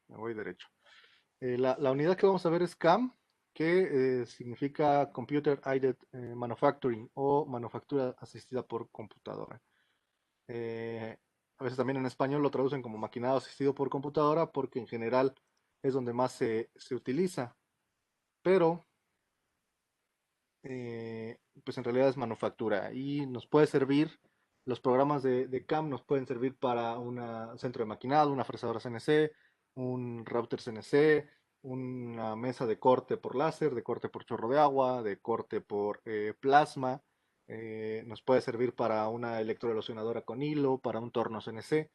me voy derecho. La unidad que vamos a ver es CAM, que significa Computer Aided Manufacturing o manufactura asistida por computadora. Eh, a veces también en español lo traducen como maquinado asistido por computadora porque en general es donde más se utiliza, pero pues en realidad es manufactura y nos puede servir, los programas de CAM nos pueden servir para un centro de maquinado, una fresadora CNC, un router CNC, una mesa de corte por láser, de corte por chorro de agua, de corte por plasma, nos puede servir para una electroerosionadora con hilo, para un torno CNC.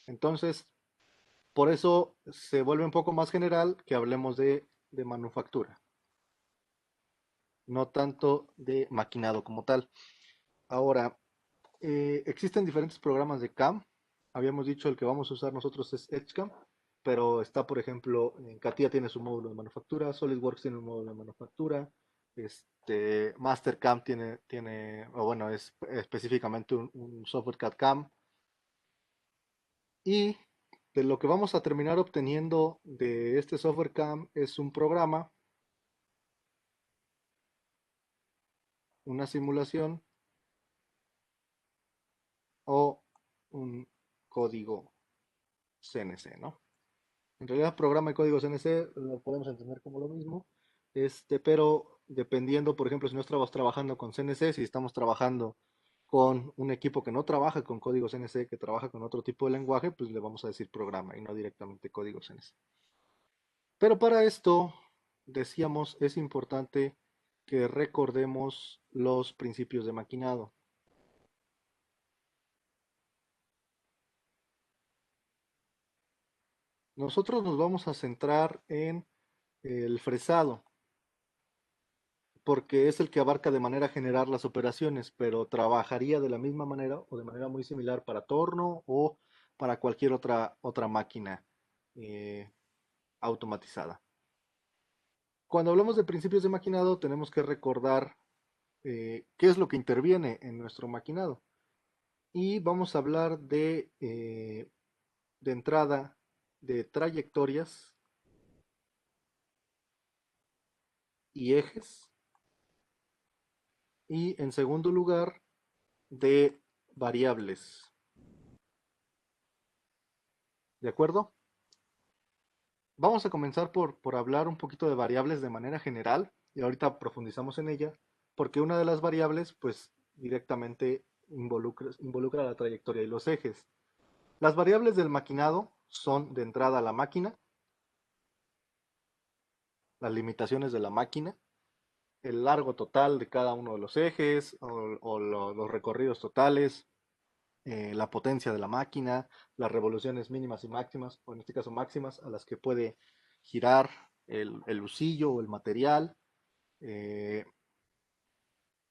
Entonces, por eso se vuelve un poco más general que hablemos de manufactura, no tanto de maquinado como tal. Ahora, existen diferentes programas de CAM. Habíamos dicho el que vamos a usar nosotros es EdgeCAM, pero está, por ejemplo, CATIA tiene su módulo de manufactura, SolidWorks tiene un módulo de manufactura, MasterCAM o bueno, es específicamente un software CAD-CAM. Y de lo que vamos a terminar obteniendo de este software CAM es un programa, una simulación o un código CNC, ¿no? En realidad, programa y código CNC lo podemos entender como lo mismo, pero dependiendo, por ejemplo, si no estamos trabajando con CNC, si estamos trabajando con un equipo que no trabaja con código CNC, que trabaja con otro tipo de lenguaje, pues le vamos a decir programa y no directamente código CNC. Pero para esto, decíamos, es importante que recordemos los principios de maquinado. Nosotros nos vamos a centrar en el fresado, porque es el que abarca de manera general las operaciones, pero trabajaría de la misma manera o de manera muy similar para torno o para cualquier otra máquina eh, automatizada. Cuando hablamos de principios de maquinado, tenemos que recordar qué es lo que interviene en nuestro maquinado. Y vamos a hablar de entrada de trayectorias y ejes. Y en segundo lugar, de variables. ¿De acuerdo? Vamos a comenzar por hablar un poquito de variables de manera general y ahorita profundizamos en ella, porque una de las variables, pues directamente involucra la trayectoria y los ejes. Las variables del maquinado son de entrada la máquina, las limitaciones de la máquina, el largo total de cada uno de los ejes o los recorridos totales, la potencia de la máquina, las revoluciones mínimas y máximas, o en este caso máximas, a las que puede girar el usillo o el material, eh,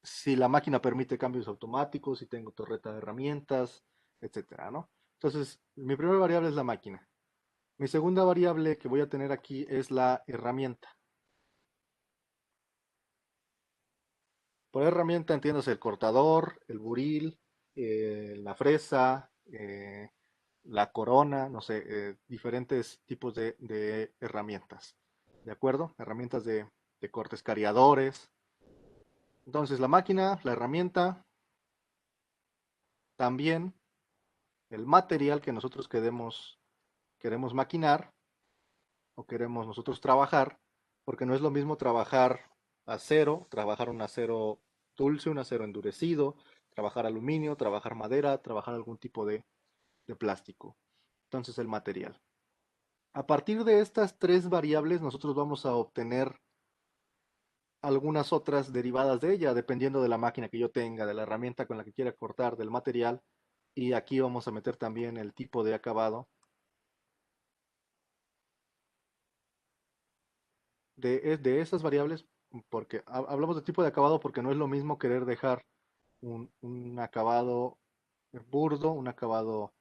si la máquina permite cambios automáticos, si tengo torreta de herramientas, etcétera, ¿no? Entonces, mi primera variable es la máquina. Mi segunda variable que voy a tener aquí es la herramienta. Por herramienta entiéndase el cortador, el buril, la fresa, la corona, no sé, diferentes tipos de herramientas. ¿De acuerdo? Herramientas de cortes cariadores. Entonces, la máquina, la herramienta, también el material que nosotros queremos maquinar o queremos nosotros trabajar, porque no es lo mismo trabajar acero, trabajar un acero dulce, un acero endurecido, trabajar aluminio, trabajar madera, trabajar algún tipo de plástico. Entonces, el material. A partir de estas tres variables, nosotros vamos a obtener algunas otras derivadas de ella, dependiendo de la máquina que yo tenga, de la herramienta con la que quiera cortar, del material. Y aquí vamos a meter también el tipo de acabado de esas variables, porque hablamos de tipo de acabado porque no es lo mismo querer dejar un acabado burdo, un acabado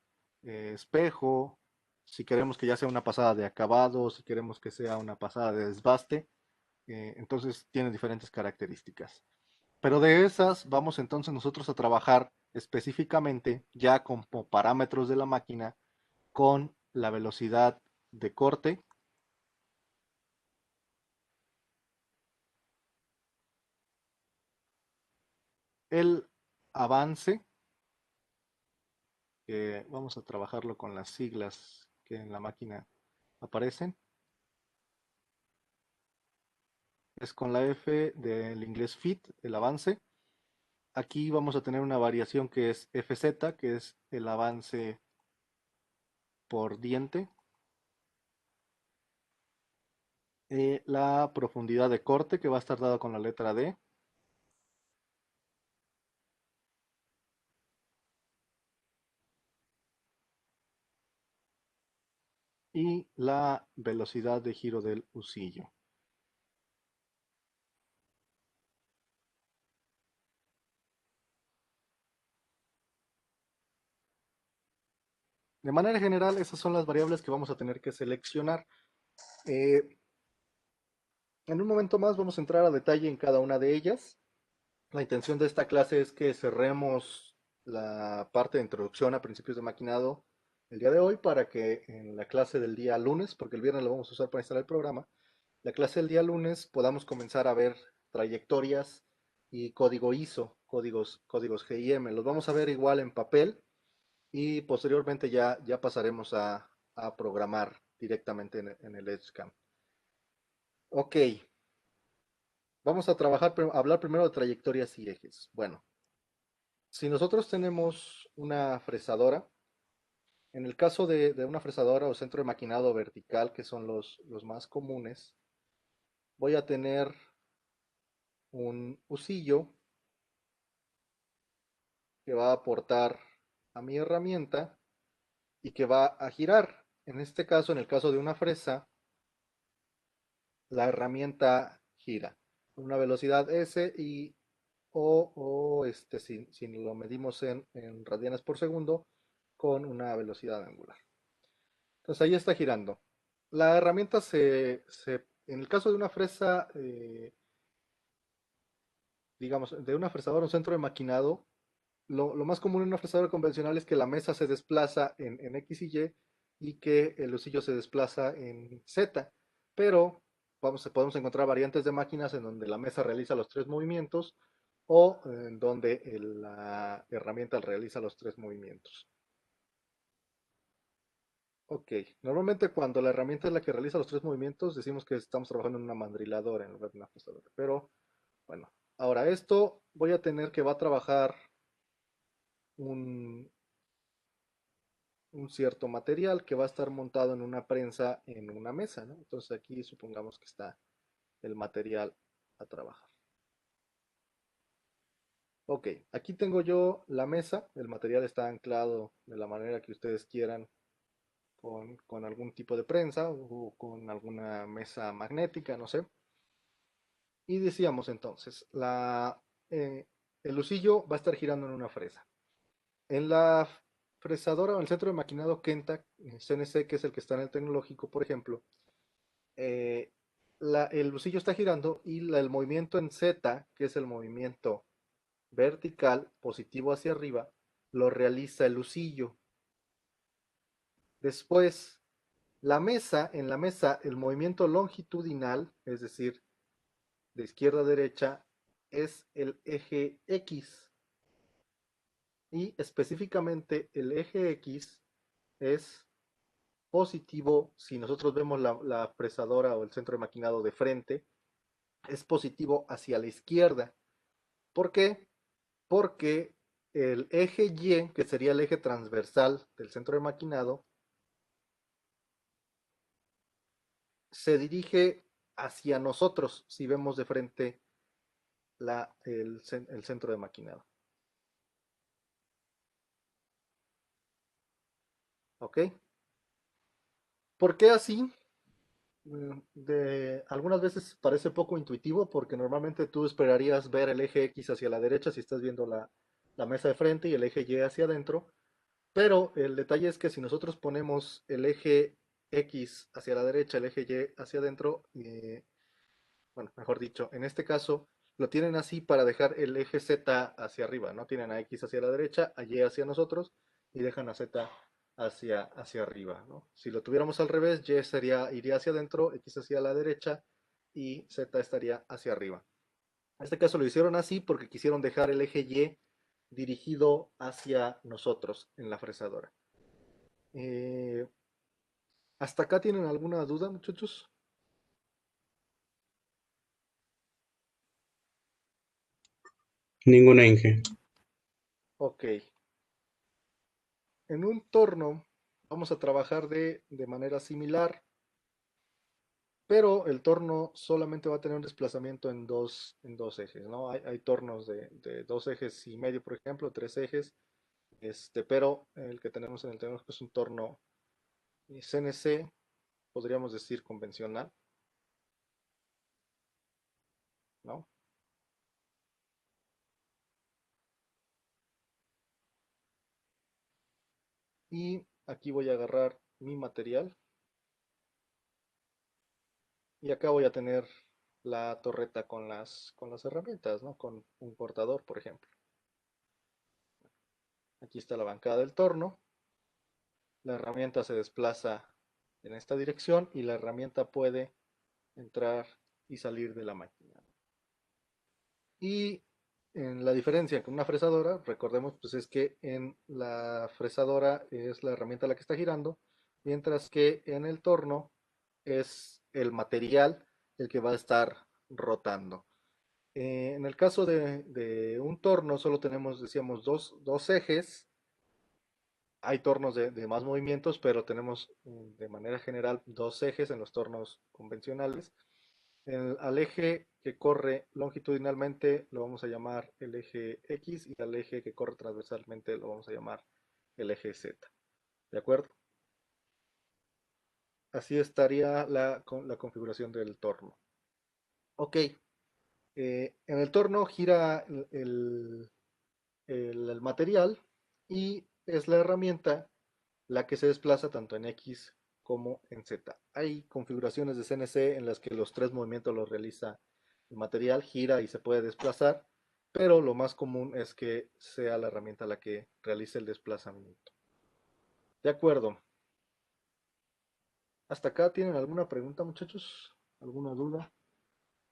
espejo, si queremos que ya sea una pasada de acabado, si queremos que sea una pasada de desbaste, entonces tiene diferentes características. Pero de esas vamos entonces nosotros a trabajar específicamente ya como parámetros de la máquina con la velocidad de corte El avance, que vamos a trabajarlo con las siglas que en la máquina aparecen, es con la F del inglés fit, el avance. Aquí vamos a tener una variación que es FZ, que es el avance por diente. La profundidad de corte, que va a estar dada con la letra D. Y la velocidad de giro del husillo. De manera general, esas son las variables que vamos a tener que seleccionar. Eh, en un momento más vamos a entrar a detalle en cada una de ellas. La intención de esta clase es que cerremos la parte de introducción a principios de maquinado el día de hoy para que en la clase del día lunes, porque el viernes lo vamos a usar para instalar el programa, la clase del día lunes podamos comenzar a ver trayectorias y código ISO, códigos GIM. Los vamos a ver igual en papel y posteriormente ya pasaremos a programar directamente en el EdgeCam. Ok, vamos a trabajar, hablar primero de trayectorias y ejes. Bueno, si nosotros tenemos una fresadora, en el caso de una fresadora o centro de maquinado vertical, que son los más comunes, voy a tener un husillo que va a aportar a mi herramienta y que va a girar. En este caso, en el caso de una fresa, la herramienta gira con una velocidad S y si lo medimos en radianes por segundo, con una velocidad angular. Entonces ahí está girando. La herramienta en el caso de una fresa, digamos, de una fresadora, un centro de maquinado, lo más común en una fresadora convencional es que la mesa se desplaza en X y que el husillo se desplaza en Z. Pero podemos encontrar variantes de máquinas en donde la mesa realiza los tres movimientos o en donde la herramienta realiza los tres movimientos. Ok, normalmente cuando la herramienta es la que realiza los tres movimientos, decimos que estamos trabajando en una mandriladora en lugar de una fresadora. Pero bueno, ahora esto voy a tener que va a trabajar un, un cierto material que va a estar montado en una prensa en una mesa, ¿no? Entonces aquí supongamos que está el material a trabajar. Ok, aquí tengo yo la mesa, el material está anclado de la manera que ustedes quieran con algún tipo de prensa o con alguna mesa magnética, no sé. Y decíamos entonces, eh, el lucillo va a estar girando en una fresa. En la fresadora o en el centro de maquinado Kenta, CNC, que es el que está en el tecnológico, por ejemplo, eh, el lucillo está girando y el movimiento en Z, que es el movimiento vertical, positivo hacia arriba, lo realiza el lucillo. Después, en la mesa, el movimiento longitudinal, es decir, de izquierda a derecha, es el eje X. Y específicamente el eje X es positivo si nosotros vemos la fresadora o el centro de maquinado de frente, es positivo hacia la izquierda. ¿Por qué? Porque el eje Y, que sería el eje transversal del centro de maquinado, se dirige hacia nosotros si vemos de frente el centro de maquinado. ¿Ok? ¿Por qué así? Algunas veces parece poco intuitivo porque normalmente tú esperarías ver el eje X hacia la derecha si estás viendo la mesa de frente y el eje Y hacia adentro, pero el detalle es que si nosotros ponemos el eje X hacia la derecha, el eje Y hacia adentro, bueno, mejor dicho, en este caso lo tienen así para dejar el eje Z hacia arriba, ¿no? Tienen a X hacia la derecha, a Y hacia nosotros y dejan a Z hacia arriba, ¿no? Si lo tuviéramos al revés, iría hacia adentro, X hacia la derecha y Z estaría hacia arriba. En este caso lo hicieron así porque quisieron dejar el eje Y dirigido hacia nosotros en la fresadora. Eh, ¿Hasta acá tienen alguna duda, muchachos? Ninguna Inge. Ok. En un torno vamos a trabajar de manera similar, pero el torno solamente va a tener un desplazamiento en dos ejes, ¿no? Hay tornos de dos ejes y medio, por ejemplo, tres ejes, pero el que tenemos en el tecnológico es un torno CNC, podríamos decir convencional, ¿no? Y aquí voy a agarrar mi material y acá voy a tener la torreta con las herramientas, ¿no? Con un cortador, por ejemplo. Aquí está la bancada del torno. La herramienta se desplaza en esta dirección y la herramienta puede entrar y salir de la máquina. Y en la diferencia con una fresadora, recordemos, pues es que en la fresadora es la herramienta la que está girando, mientras que en el torno es el material el que va a estar rotando. En el caso de un torno, solo tenemos, decíamos, dos ejes. Hay tornos de más movimientos, pero tenemos de manera general dos ejes en los tornos convencionales. Al eje que corre longitudinalmente lo vamos a llamar el eje X y al eje que corre transversalmente lo vamos a llamar el eje Z. ¿De acuerdo? Así estaría la configuración del torno. Ok, en el torno gira el material y es la herramienta la que se desplaza tanto en X como en Z. Hay configuraciones de CNC en las que los tres movimientos los realiza el material, gira y se puede desplazar, pero lo más común es que sea la herramienta la que realice el desplazamiento. De acuerdo. ¿Hasta acá tienen alguna pregunta, muchachos? ¿Alguna duda?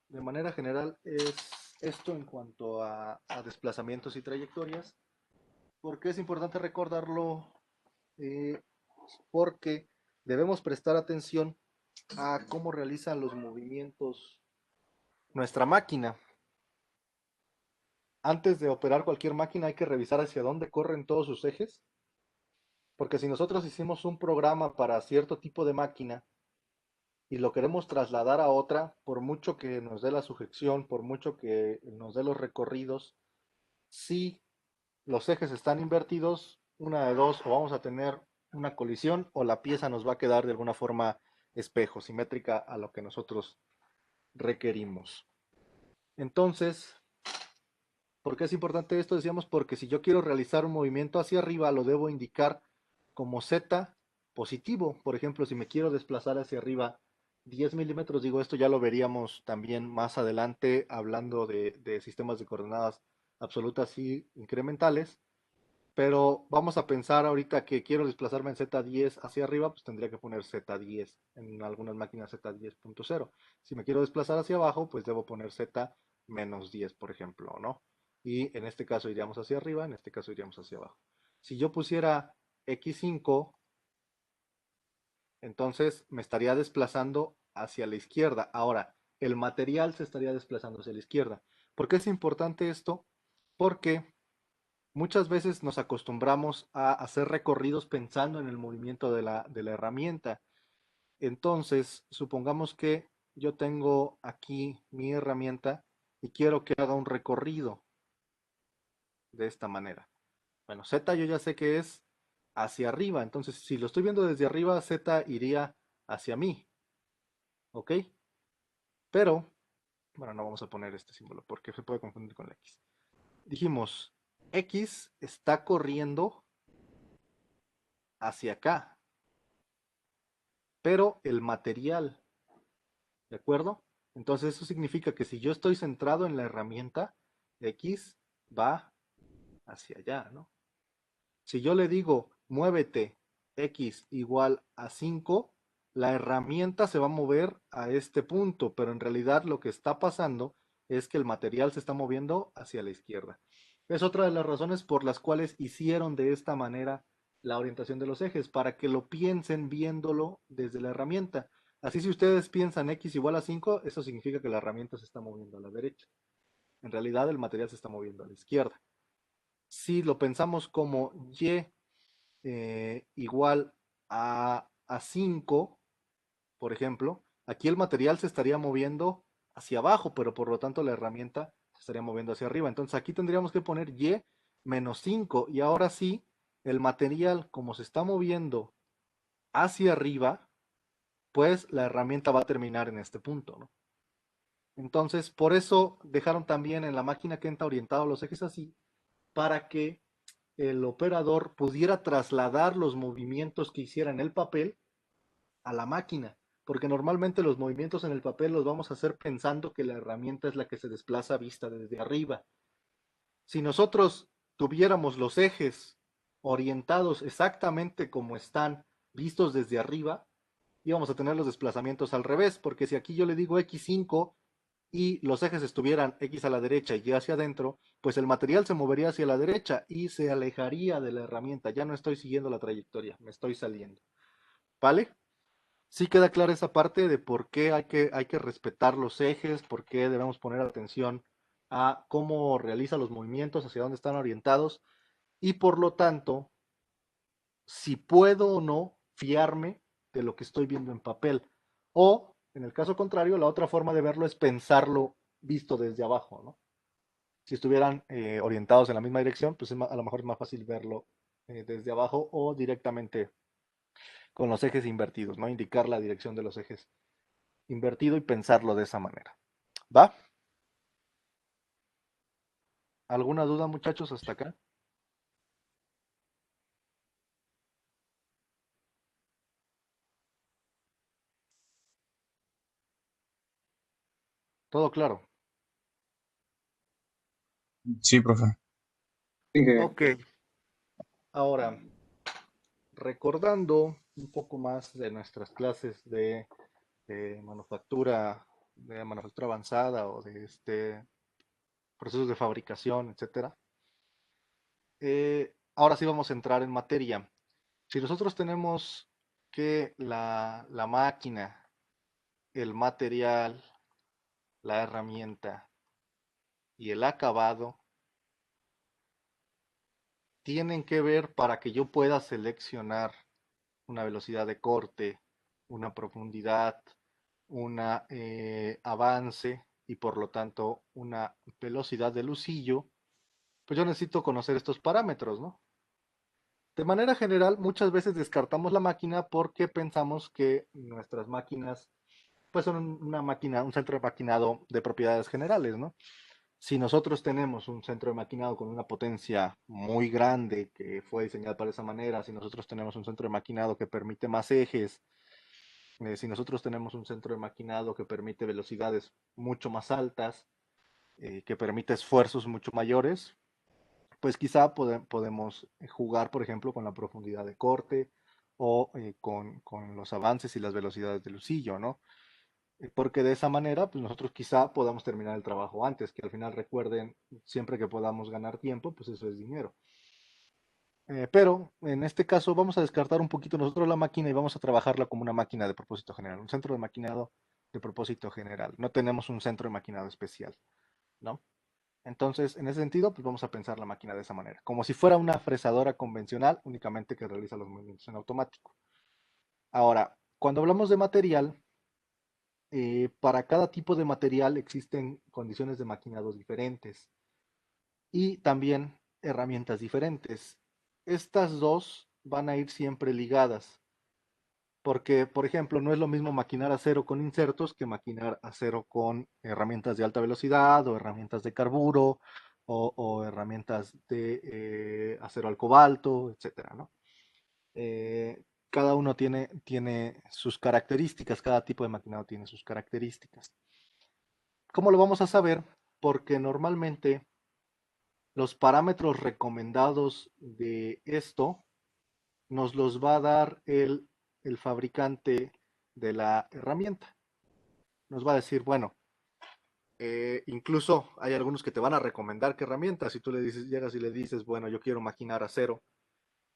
De manera general es esto en cuanto a desplazamientos y trayectorias, porque es importante recordarlo, eh, porque debemos prestar atención a cómo realizan los movimientos nuestra máquina. Antes de operar cualquier máquina hay que revisar hacia dónde corren todos sus ejes, porque si nosotros hicimos un programa para cierto tipo de máquina y lo queremos trasladar a otra, por mucho que nos dé la sujeción, por mucho que nos dé los recorridos, si los ejes están invertidos, una de dos, o vamos a tener una colisión o la pieza nos va a quedar de alguna forma espejo, simétrica a lo que nosotros requerimos. Entonces, ¿por qué es importante esto? Decíamos porque si yo quiero realizar un movimiento hacia arriba, lo debo indicar como Z positivo. Por ejemplo, si me quiero desplazar hacia arriba 10 milímetros, digo, esto ya lo veríamos también más adelante hablando de sistemas de coordenadas absolutas y incrementales. Pero vamos a pensar ahorita que quiero desplazarme en Z10 hacia arriba, pues tendría que poner Z10 en algunas máquinas Z10.0. Si me quiero desplazar hacia abajo, pues debo poner Z-10, por ejemplo, ¿no? Y en este caso iríamos hacia arriba, en este caso iríamos hacia abajo. Si yo pusiera X5, entonces me estaría desplazando hacia la izquierda. Ahora, el material se estaría desplazando hacia la izquierda. ¿Por qué es importante esto? Porque muchas veces nos acostumbramos a hacer recorridos pensando en el movimiento de la herramienta. Entonces, supongamos que yo tengo aquí mi herramienta y quiero que haga un recorrido de esta manera. Bueno, Z yo ya sé que es hacia arriba, entonces si lo estoy viendo desde arriba, Z iría hacia mí, ¿ok? Pero, bueno, no vamos a poner este símbolo porque se puede confundir con la X. Dijimos, X está corriendo hacia acá, pero el material, ¿de acuerdo? Entonces eso significa que si yo estoy centrado en la herramienta, X va hacia allá, ¿no? Si yo le digo, muévete X igual a 5, la herramienta se va a mover a este punto, pero en realidad lo que está pasando es que el material se está moviendo hacia la izquierda. Es otra de las razones por las cuales hicieron de esta manera la orientación de los ejes, para que lo piensen viéndolo desde la herramienta. Así si ustedes piensan x igual a 5, eso significa que la herramienta se está moviendo a la derecha. En realidad el material se está moviendo a la izquierda. Si lo pensamos como y igual a 5, por ejemplo, aquí el material se estaría moviendo hacia abajo, pero por lo tanto la herramienta se estaría moviendo hacia arriba. Entonces aquí tendríamos que poner y menos 5 y ahora sí, el material como se está moviendo hacia arriba, pues la herramienta va a terminar en este punto, ¿no? Entonces, por eso dejaron también en la máquina que entra orientado los ejes así, para que el operador pudiera trasladar los movimientos que hiciera en el papel a la máquina, porque normalmente los movimientos en el papel los vamos a hacer pensando que la herramienta es la que se desplaza vista desde arriba. Si nosotros tuviéramos los ejes orientados exactamente como están vistos desde arriba, íbamos a tener los desplazamientos al revés, porque si aquí yo le digo x5 y los ejes estuvieran x a la derecha y y hacia adentro, pues el material se movería hacia la derecha y se alejaría de la herramienta. Ya no estoy siguiendo la trayectoria, me estoy saliendo. ¿Vale? Sí queda clara esa parte de por qué hay que respetar los ejes, por qué debemos poner atención a cómo realiza los movimientos, hacia dónde están orientados y por lo tanto, si puedo o no fiarme de lo que estoy viendo en papel. O, en el caso contrario, la otra forma de verlo es pensarlo visto desde abajo, ¿no? Si estuvieran orientados en la misma dirección, pues a lo mejor es más fácil verlo desde abajo o directamente con los ejes invertidos, ¿no? Indicar la dirección de los ejes invertido y pensarlo de esa manera. ¿Va? ¿Alguna duda, muchachos, hasta acá? Todo claro. Sí, profe. Ok, ahora, recordando un poco más de nuestras clases de manufactura avanzada o de procesos de fabricación, etcétera. Ahora sí vamos a entrar en materia. Si nosotros tenemos que la máquina, el material, la herramienta y el acabado tienen que ver para que yo pueda seleccionar una velocidad de corte, una profundidad, un avance y por lo tanto una velocidad de lucillo, pues yo necesito conocer estos parámetros, ¿no? De manera general, muchas veces descartamos la máquina porque pensamos que nuestras máquinas pues son una máquina, un centro de maquinado de propiedades generales, ¿no? Si nosotros tenemos un centro de maquinado con una potencia muy grande que fue diseñado para esa manera, si nosotros tenemos un centro de maquinado que permite más ejes, si nosotros tenemos un centro de maquinado que permite velocidades mucho más altas, que permite esfuerzos mucho mayores, pues quizá podemos jugar, por ejemplo, con la profundidad de corte o con los avances y las velocidades del lucillo, ¿no? Porque de esa manera, pues nosotros quizá podamos terminar el trabajo antes, que al final recuerden, siempre que podamos ganar tiempo, pues eso es dinero. Pero en este caso vamos a descartar un poquito nosotros la máquina y vamos a trabajarla como una máquina de propósito general, un centro de maquinado de propósito general. No tenemos un centro de maquinado especial, ¿no? Entonces, en ese sentido, pues vamos a pensar la máquina de esa manera, como si fuera una fresadora convencional, únicamente que realiza los movimientos en automático. Ahora, cuando hablamos de material, para cada tipo de material existen condiciones de maquinado diferentes y también herramientas diferentes. Estas dos van a ir siempre ligadas, porque, por ejemplo, no es lo mismo maquinar acero con insertos que maquinar acero con herramientas de alta velocidad o herramientas de carburo o herramientas de acero al cobalto, etcétera, ¿no? Cada uno tiene sus características, cada tipo de maquinado tiene sus características. ¿Cómo lo vamos a saber? Porque normalmente los parámetros recomendados de esto nos los va a dar el fabricante de la herramienta. Nos va a decir, bueno, Incluso hay algunos que te van a recomendar qué herramientas. Si tú le dices, llegas y le dices, bueno, yo quiero maquinar acero,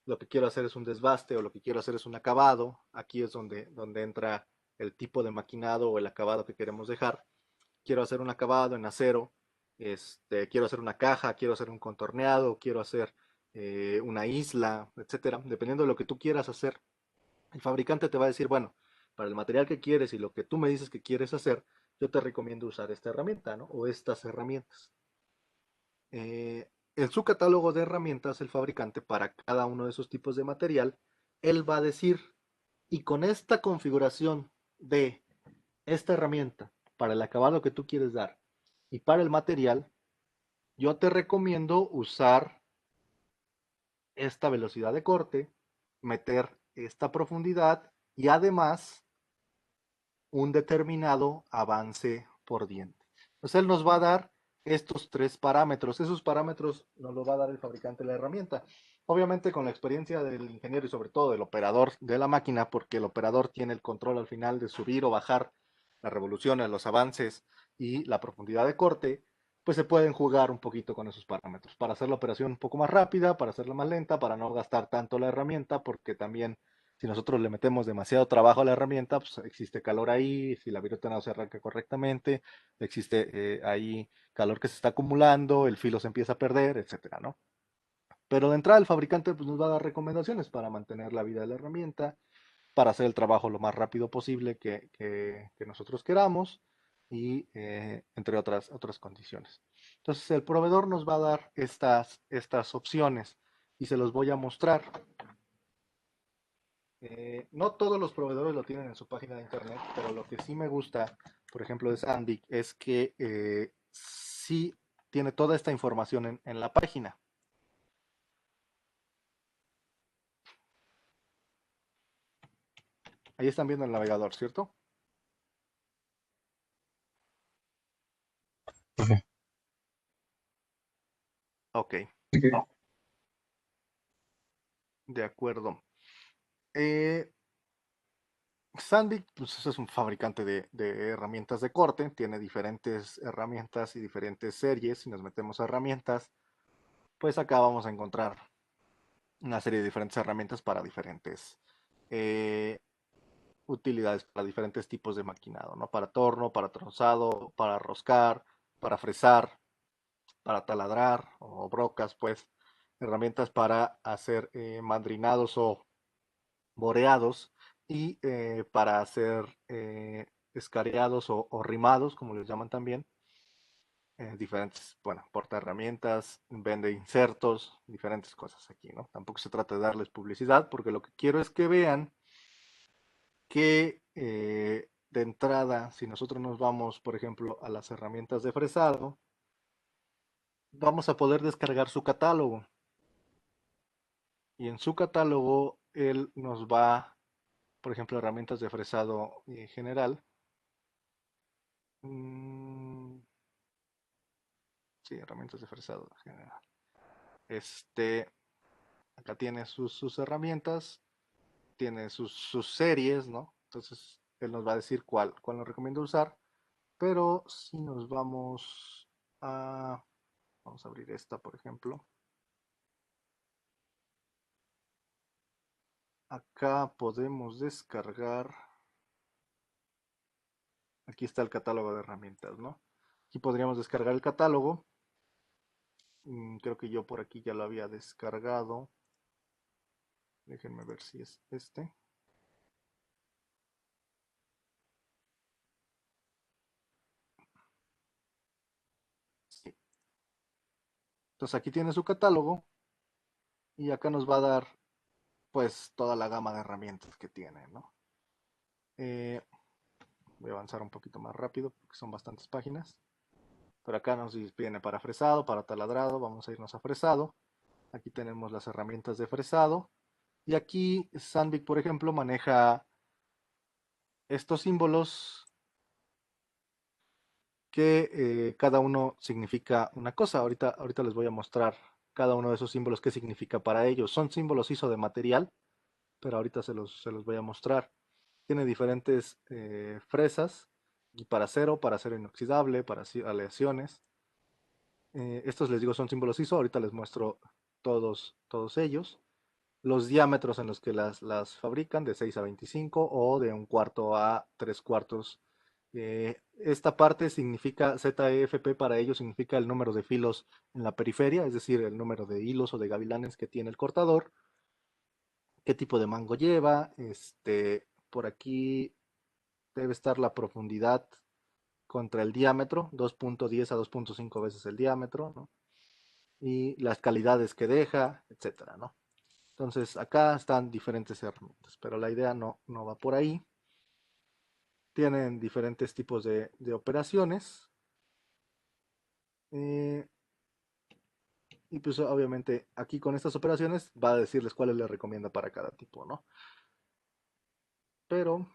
lo que quiero hacer es un desbaste o lo que quiero hacer es un acabado, aquí es donde entra el tipo de maquinado o el acabado que queremos dejar. Quiero hacer un acabado en acero, quiero hacer una caja, quiero hacer un contorneado, quiero hacer una isla, etcétera. Dependiendo de lo que tú quieras hacer, el fabricante te va a decir, bueno, para el material que quieres y lo que tú me dices que quieres hacer, yo te recomiendo usar esta herramienta, ¿no? O estas herramientas. En su catálogo de herramientas, el fabricante, para cada uno de esos tipos de material, él va a decir, y con esta configuración de esta herramienta para el acabado que tú quieres dar y para el material, yo te recomiendo usar esta velocidad de corte, meter esta profundidad y además un determinado avance por diente. Entonces él nos va a dar estos tres parámetros. Esos parámetros nos los va a dar el fabricante de la herramienta. Obviamente con la experiencia del ingeniero y sobre todo del operador de la máquina, porque el operador tiene el control al final de subir o bajar las revoluciones, los avances y la profundidad de corte, pues se pueden jugar un poquito con esos parámetros para hacer la operación un poco más rápida, para hacerla más lenta, para no gastar tanto la herramienta, porque también si nosotros le metemos demasiado trabajo a la herramienta, pues existe calor ahí, si la viruta no se arranca correctamente, existe ahí calor que se está acumulando, el filo se empieza a perder, etcétera, ¿no? Pero de entrada el fabricante pues, nos va a dar recomendaciones para mantener la vida de la herramienta, para hacer el trabajo lo más rápido posible que nosotros queramos y entre otras condiciones. Entonces el proveedor nos va a dar estas opciones y se los voy a mostrar. No todos los proveedores lo tienen en su página de internet, pero lo que sí me gusta, por ejemplo, de Sandic, es que sí tiene toda esta información en la página. Ahí están viendo el navegador, ¿cierto? Profe. Ok, de acuerdo. Sandic pues, es un fabricante de herramientas de corte, tiene diferentes herramientas y diferentes series. Si nos metemos a herramientas, pues acá vamos a encontrar una serie de diferentes herramientas para diferentes eh, utilidades para diferentes tipos de maquinado, ¿no? Para torno, para trozado, para roscar, para fresar, para taladrar o brocas, pues, herramientas para hacer mandrinados o boreados y para hacer escareados o rimados, como les llaman también. Diferentes, bueno, porta herramientas, vende insertos, diferentes cosas aquí, ¿no? Tampoco se trata de darles publicidad, porque lo que quiero es que vean que de entrada, si nosotros nos vamos, por ejemplo, a las herramientas de fresado, vamos a poder descargar su catálogo. Y en su catálogo, él nos va, por ejemplo, herramientas de fresado general. Mm, sí, herramientas de fresado general. Este, acá tiene sus herramientas, tiene sus series, ¿no? Entonces, él nos va a decir cuál nos recomienda usar. Pero si nos vamos a vamos a abrir esta, por ejemplo. Acá podemos descargar. Aquí está el catálogo de herramientas, ¿no? Aquí podríamos descargar el catálogo. Creo que yo por aquí ya lo había descargado. Déjenme ver si es este. Sí. Entonces aquí tiene su catálogo y acá nos va a dar pues toda la gama de herramientas que tiene, ¿no? Eh, Voy a avanzar un poquito más rápido porque son bastantes páginas. Pero acá nos viene para fresado, para taladrado. Vamos a irnos a fresado. Aquí tenemos las herramientas de fresado. Y aquí Sandvik, por ejemplo, maneja estos símbolos que cada uno significa una cosa. Ahorita les voy a mostrar cada uno de esos símbolos qué significa para ellos. Son símbolos ISO de material, pero ahorita se los voy a mostrar. Tiene diferentes fresas Y para acero inoxidable, para aleaciones. Estos les digo son símbolos ISO, ahorita les muestro todos ellos. Los diámetros en los que las fabrican, de 6 a 25 o de un cuarto a 3 cuartos. Esta parte significa, ZEFP para ellos significa el número de filos en la periferia, es decir, el número de hilos o de gavilanes que tiene el cortador, qué tipo de mango lleva, por aquí debe estar la profundidad contra el diámetro, 2.10 a 2.5 veces el diámetro, ¿no? Y las calidades que deja, etcétera, ¿no? Entonces, acá están diferentes herramientas, pero la idea no va por ahí. Tienen diferentes tipos de operaciones. eh, y pues obviamente aquí con estas operaciones va a decirles cuáles le recomienda para cada tipo, ¿no? Pero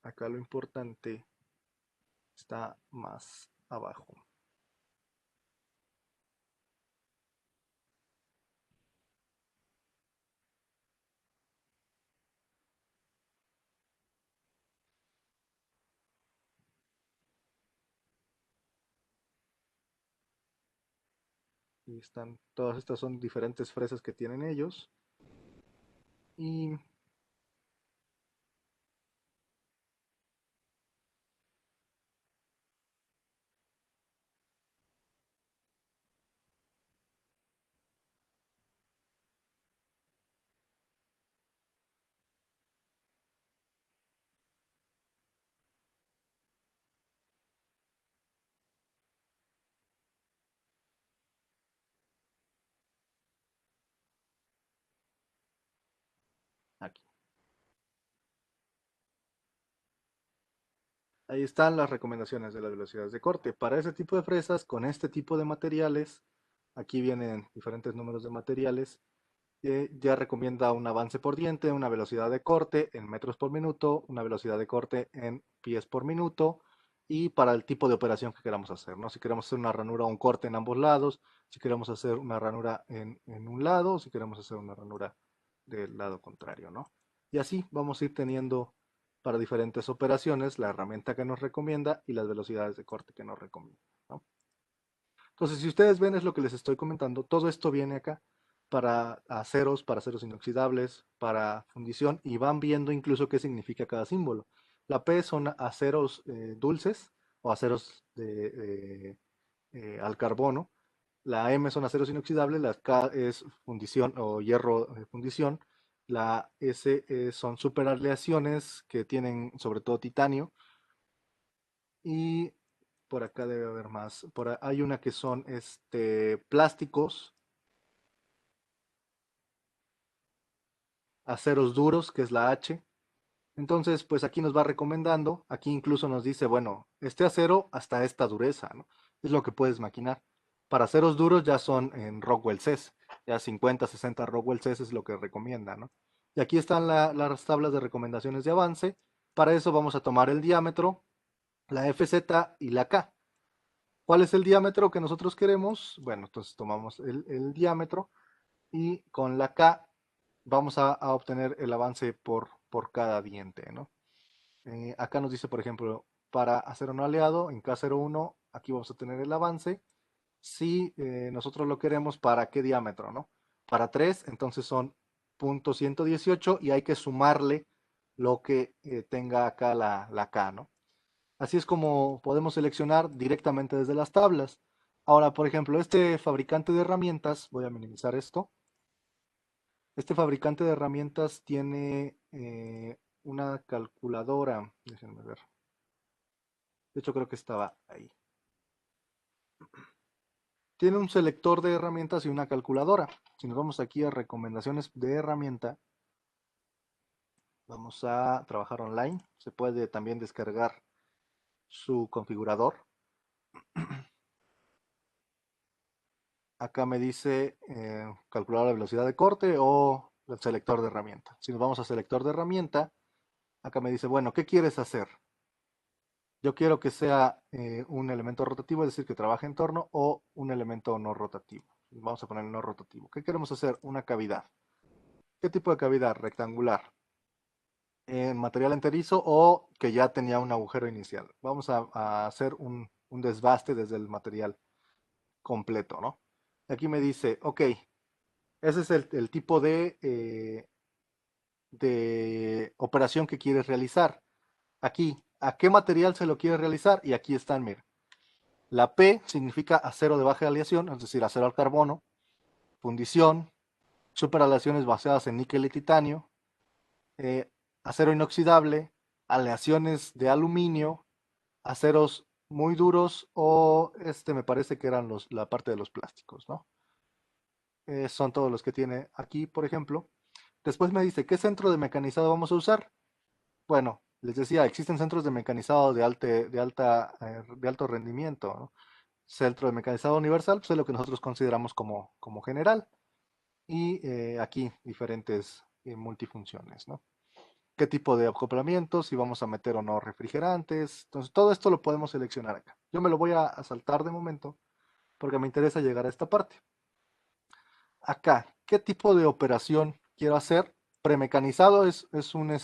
acá lo importante está más abajo. Y están, todas estas son diferentes fresas que tienen ellos. Y aquí. Ahí están las recomendaciones de las velocidades de corte. Para ese tipo de fresas, con este tipo de materiales, aquí vienen diferentes números de materiales, ya recomienda un avance por diente, una velocidad de corte en metros por minuto, una velocidad de corte en pies por minuto y para el tipo de operación que queramos hacer, ¿no? Si queremos hacer una ranura o un corte en ambos lados, si queremos hacer una ranura en un lado, si queremos hacer una ranura del lado contrario, ¿no? Y así vamos a ir teniendo para diferentes operaciones la herramienta que nos recomienda y las velocidades de corte que nos recomienda, ¿no? Entonces, si ustedes ven, es lo que les estoy comentando. Todo esto viene acá para aceros inoxidables, para fundición, y van viendo incluso qué significa cada símbolo. La P son aceros dulces o aceros al carbono. La M son aceros inoxidables, la K es fundición o hierro de fundición. La S son superaleaciones que tienen sobre todo titanio. Y por acá debe haber más. Hay una que son plásticos, aceros duros, que es la H. Entonces, pues aquí nos va recomendando, aquí incluso nos dice, bueno, este acero hasta esta dureza, ¿no? Es lo que puedes maquinar. Para aceros duros ya son en Rockwell CES, ya 50, 60 Rockwell CES es lo que recomienda, ¿no? Y aquí están las tablas de recomendaciones de avance. Para eso vamos a tomar el diámetro, la FZ y la K. ¿Cuál es el diámetro que nosotros queremos? Bueno, entonces tomamos el diámetro y con la K vamos a obtener el avance por cada diente, ¿no? Acá nos dice, por ejemplo, para hacer un aliado en K01, aquí vamos a tener el avance. Si nosotros lo queremos, ¿para qué diámetro, no? Para 3, entonces son .118 y hay que sumarle lo que tenga acá la K, ¿no? Así es como podemos seleccionar directamente desde las tablas. Ahora, por ejemplo, este fabricante de herramientas, voy a minimizar esto. Este fabricante de herramientas tiene una calculadora. Déjenme ver. De hecho, creo que estaba ahí. Tiene un selector de herramientas y una calculadora. Si nos vamos aquí a recomendaciones de herramienta, vamos a trabajar online. Se puede también descargar su configurador. Acá me dice calcular la velocidad de corte o el selector de herramienta. Si nos vamos a selector de herramienta, acá me dice, bueno, ¿qué quieres hacer? Yo quiero que sea un elemento rotativo, es decir, que trabaje en torno, o un elemento no rotativo. Vamos a poner no rotativo. ¿Qué queremos hacer? Una cavidad. ¿Qué tipo de cavidad? Rectangular. en material enterizo o que ya tenía un agujero inicial. Vamos a hacer un desbaste desde el material completo, ¿no? Aquí me dice, ok, ese es el tipo de operación que quieres realizar. Aquí, ¿a qué material se lo quieres realizar? Y aquí están, mira. La P significa acero de baja aleación, es decir, acero al carbono, fundición, superaleaciones basadas en níquel y titanio, eh, acero inoxidable, aleaciones de aluminio, aceros muy duros o este me parece que eran la parte de los plásticos, ¿no? Son todos los que tiene aquí, por ejemplo. Después me dice, ¿qué centro de mecanizado vamos a usar? Bueno, les decía, existen centros de mecanizado de alto rendimiento, ¿no? Centro de mecanizado universal, pues es lo que nosotros consideramos como general. Y aquí diferentes multifunciones, ¿no? Qué tipo de acoplamientos, si vamos a meter o no refrigerantes. Entonces, todo esto lo podemos seleccionar acá. Yo me lo voy a saltar de momento porque me interesa llegar a esta parte. Acá, ¿qué tipo de operación quiero hacer? Premecanizado es un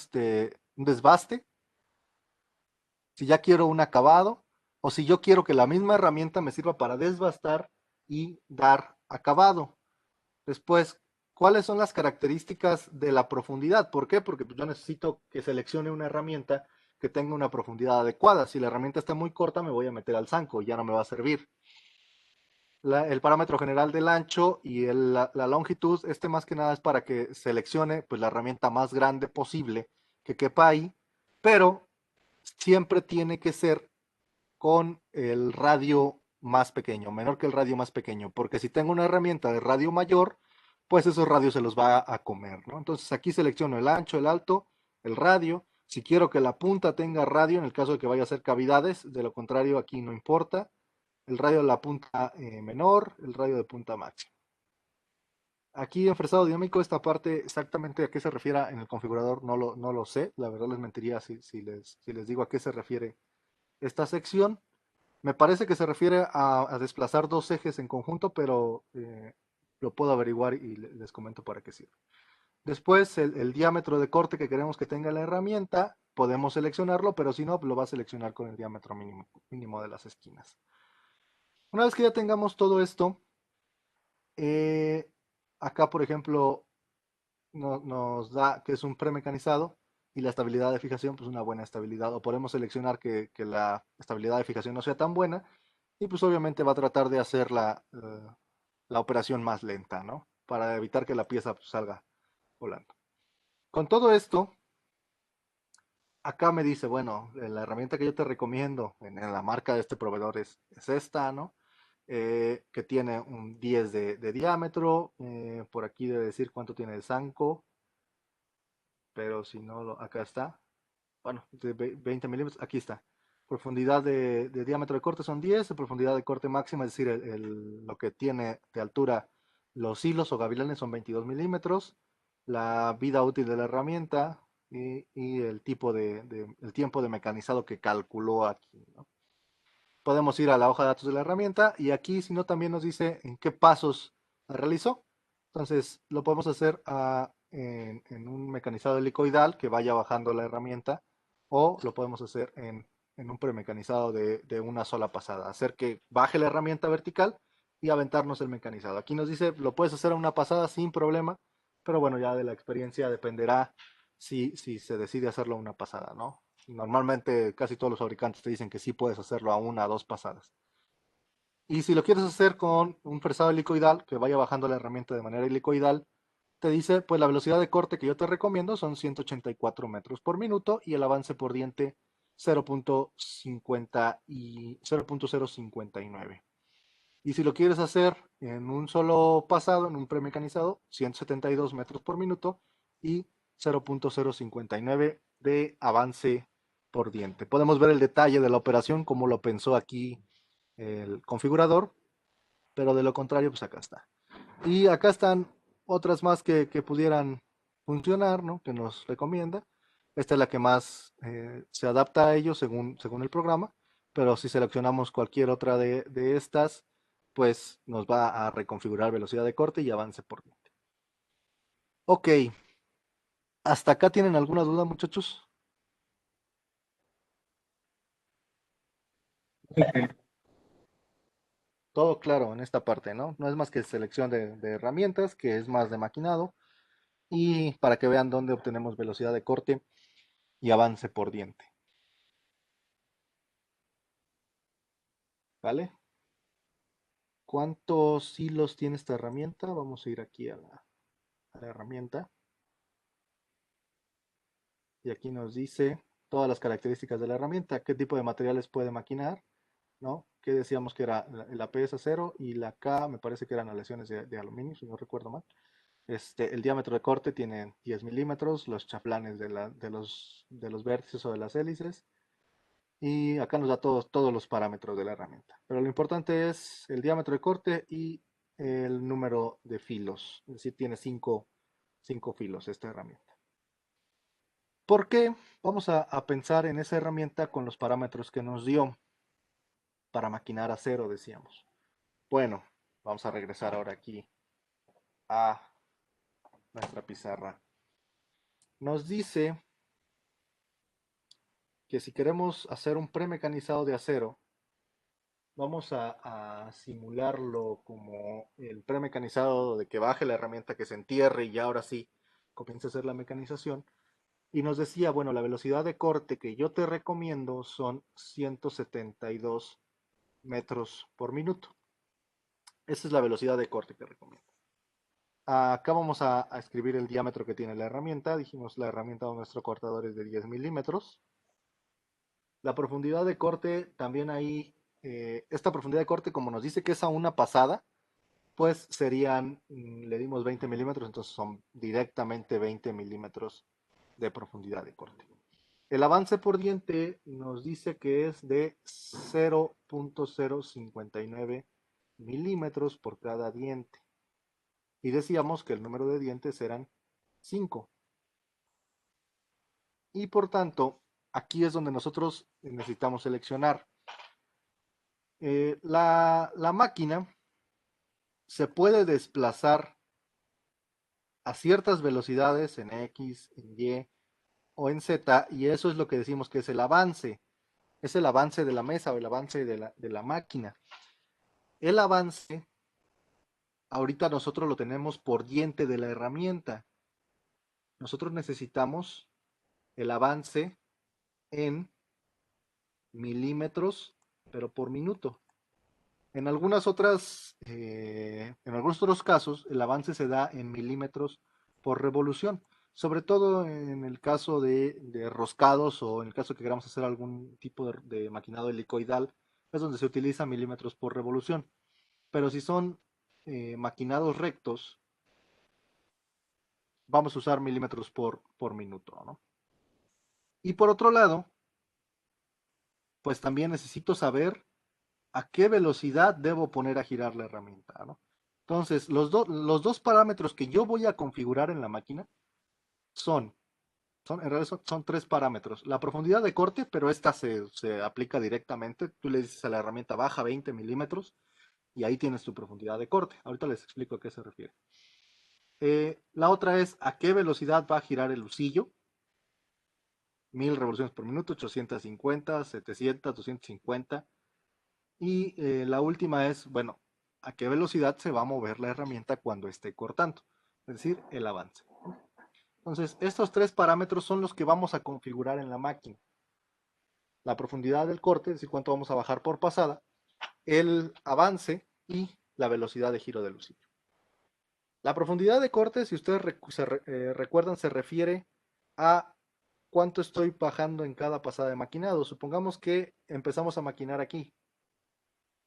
desbaste. Si ya quiero un acabado o si yo quiero que la misma herramienta me sirva para desbastar y dar acabado. Después, ¿cuáles son las características de la profundidad? ¿Por qué? Porque pues, yo necesito que seleccione una herramienta que tenga una profundidad adecuada. Si la herramienta está muy corta, me voy a meter al zanco, ya no me va a servir. El parámetro general del ancho y la longitud, más que nada es para que seleccione pues, la herramienta más grande posible que quepa ahí, pero siempre tiene que ser con el radio más pequeño, menor que el radio más pequeño, porque si tengo una herramienta de radio mayor, pues esos radios se los va a comer, ¿no? Entonces aquí selecciono el ancho, el alto, el radio. Si quiero que la punta tenga radio, en el caso de que vaya a ser cavidades, de lo contrario aquí no importa. El radio de la punta menor, el radio de punta máxima. Aquí en fresado dinámico, esta parte exactamente a qué se refiere en el configurador no lo sé. La verdad les mentiría si les digo a qué se refiere esta sección. Me parece que se refiere a desplazar dos ejes en conjunto, pero lo puedo averiguar y les comento para qué sirve. Después, el diámetro de corte que queremos que tenga la herramienta, podemos seleccionarlo, pero si no, lo va a seleccionar con el diámetro mínimo de las esquinas. Una vez que ya tengamos todo esto, eh, acá, por ejemplo, nos da que es un premecanizado y la estabilidad de fijación, pues una buena estabilidad. O podemos seleccionar que la estabilidad de fijación no sea tan buena y pues obviamente va a tratar de hacer la operación más lenta, ¿no? Para evitar que la pieza pues, salga volando. Con todo esto, acá me dice, bueno, la herramienta que yo te recomiendo en la marca de este proveedor es esta, ¿no? Que tiene un 10 de diámetro, por aquí debe decir cuánto tiene de zanco, pero si no, acá está, bueno, de 20 milímetros, aquí está. Profundidad de diámetro de corte son 10, de profundidad de corte máxima, es decir, lo que tiene de altura los hilos o gavilanes son 22 milímetros, la vida útil de la herramienta y el el tiempo de mecanizado que calculó aquí, ¿no? Podemos ir a la hoja de datos de la herramienta y aquí, si no, también nos dice en qué pasos realizó. Entonces, lo podemos hacer en un mecanizado helicoidal que vaya bajando la herramienta o lo podemos hacer en un premecanizado de una sola pasada. Hacer que baje la herramienta vertical y aventarnos el mecanizado. Aquí nos dice, lo puedes hacer a una pasada sin problema, pero bueno, ya de la experiencia dependerá si se decide hacerlo a una pasada, ¿no? Normalmente casi todos los fabricantes te dicen que sí puedes hacerlo a una o dos pasadas. Y si lo quieres hacer con un fresado helicoidal, que vaya bajando la herramienta de manera helicoidal, te dice, pues la velocidad de corte que yo te recomiendo son 184 metros por minuto y el avance por diente 0.50 y 0.059. Y si lo quieres hacer en un solo pasado, en un premecanizado, 172 metros por minuto y 0.059 de avance por diente. Podemos ver el detalle de la operación, como lo pensó aquí el configurador, pero de lo contrario, pues acá está. Y acá están otras más que pudieran funcionar, ¿no? Que nos recomienda. Esta es la que más se adapta a ellos según el programa, pero si seleccionamos cualquier otra de estas, pues nos va a reconfigurar velocidad de corte y avance por diente. Ok, ¿Hasta acá tienen alguna duda, muchachos? Todo claro en esta parte, ¿no? No es más que selección de herramientas, que es más de maquinado, y para que vean dónde obtenemos velocidad de corte y avance por diente, ¿vale? ¿Cuántos hilos tiene esta herramienta? Vamos a ir aquí a la herramienta y aquí nos dice todas las características de la herramienta, qué tipo de materiales puede maquinar, ¿no? Que decíamos que era el APS acero y la K me parece que eran aleaciones de aluminio, si no recuerdo mal. El diámetro de corte tiene 10 milímetros, los chaflanes de los vértices o de las hélices, y acá nos da todos los parámetros de la herramienta. Pero lo importante es el diámetro de corte y el número de filos, es decir, tiene cinco filos esta herramienta. ¿Por qué? Vamos a pensar en esa herramienta con los parámetros que nos dio para maquinar acero, decíamos. Bueno, vamos a regresar ahora aquí a nuestra pizarra. Nos dice que si queremos hacer un premecanizado de acero, vamos a simularlo como el premecanizado de que baje la herramienta, que se entierre y ya ahora sí comience a hacer la mecanización. Y nos decía, bueno, la velocidad de corte que yo te recomiendo son 172 metros por minuto. Esa es la velocidad de corte que recomiendo. Acá vamos a escribir el diámetro que tiene la herramienta. Dijimos la herramienta de nuestro cortador es de 10 milímetros. La profundidad de corte también ahí, esta profundidad de corte como nos dice que es a una pasada, pues serían, le dimos 20 milímetros, entonces son directamente 20 milímetros de profundidad de corte. El avance por diente nos dice que es de 0.059 milímetros por cada diente. Y decíamos que el número de dientes eran 5. Y por tanto, aquí es donde nosotros necesitamos seleccionar. La máquina se puede desplazar a ciertas velocidades en X, en Y o en Z, y eso es lo que decimos que es el avance de la mesa o el avance de la máquina. El avance, ahorita nosotros lo tenemos por diente de la herramienta. Nosotros necesitamos el avance en milímetros, pero por minuto. En algunos otros casos, el avance se da en milímetros por revolución, sobre todo en el caso de roscados o en el caso que queramos hacer algún tipo de maquinado helicoidal, es donde se utiliza milímetros por revolución. Pero si son maquinados rectos, vamos a usar milímetros por minuto, ¿no? Y por otro lado, pues también necesito saber a qué velocidad debo poner a girar la herramienta, ¿no? Entonces, los dos parámetros que yo voy a configurar en la máquina son, en realidad son tres parámetros. La profundidad de corte, pero esta se aplica directamente. Tú le dices a la herramienta baja 20 milímetros y ahí tienes tu profundidad de corte. Ahorita les explico a qué se refiere. La otra es a qué velocidad va a girar el lucillo. 1000 revoluciones por minuto, 850, 700, 250. Y la última es, bueno, a qué velocidad se va a mover la herramienta cuando esté cortando, es decir, el avance. Entonces, estos tres parámetros son los que vamos a configurar en la máquina. La profundidad del corte, es decir, cuánto vamos a bajar por pasada, el avance y la velocidad de giro del lucillo. La profundidad de corte, si ustedes recuerdan, se refiere a cuánto estoy bajando en cada pasada de maquinado. Supongamos que empezamos a maquinar aquí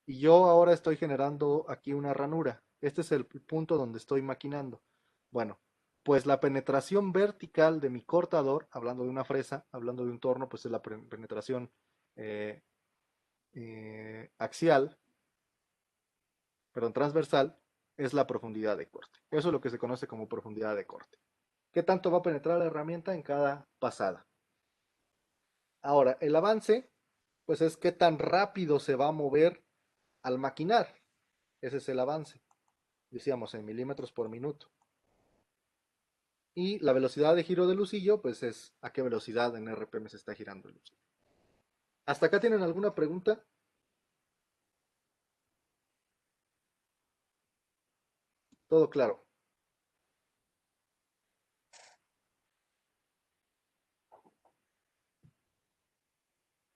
y yo ahora estoy generando aquí una ranura. Este es el punto donde estoy maquinando. Bueno, pues la penetración vertical de mi cortador, hablando de una fresa, hablando de un torno, pues es la penetración eh, axial, perdón, transversal, es la profundidad de corte. Eso es lo que se conoce como profundidad de corte. ¿Qué tanto va a penetrar la herramienta en cada pasada? Ahora, el avance, pues es qué tan rápido se va a mover al maquinar. Ese es el avance. Decíamos en milímetros por minuto. Y la velocidad de giro del lucillo, pues es a qué velocidad en RPM se está girando el lucillo. ¿Hasta acá tienen alguna pregunta? Todo claro.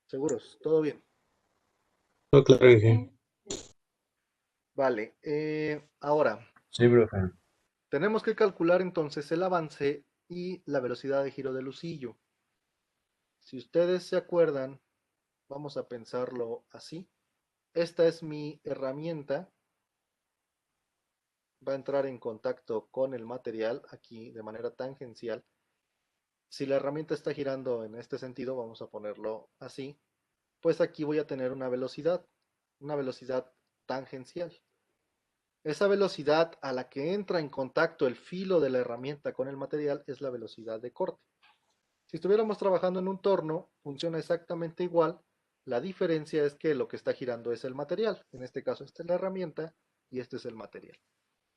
¿Seguros? ¿Todo bien? Todo claro, Inge. Vale. Ahora, Sí, profe. tenemos que calcular entonces el avance y la velocidad de giro del lucillo. Si ustedes se acuerdan, vamos a pensarlo así. Esta es mi herramienta. Va a entrar en contacto con el material aquí de manera tangencial. Si la herramienta está girando en este sentido, vamos a ponerlo así, pues aquí voy a tener una velocidad tangencial. Esa velocidad a la que entra en contacto el filo de la herramienta con el material es la velocidad de corte. Si estuviéramos trabajando en un torno, funciona exactamente igual. La diferencia es que lo que está girando es el material. En este caso, esta es la herramienta y este es el material.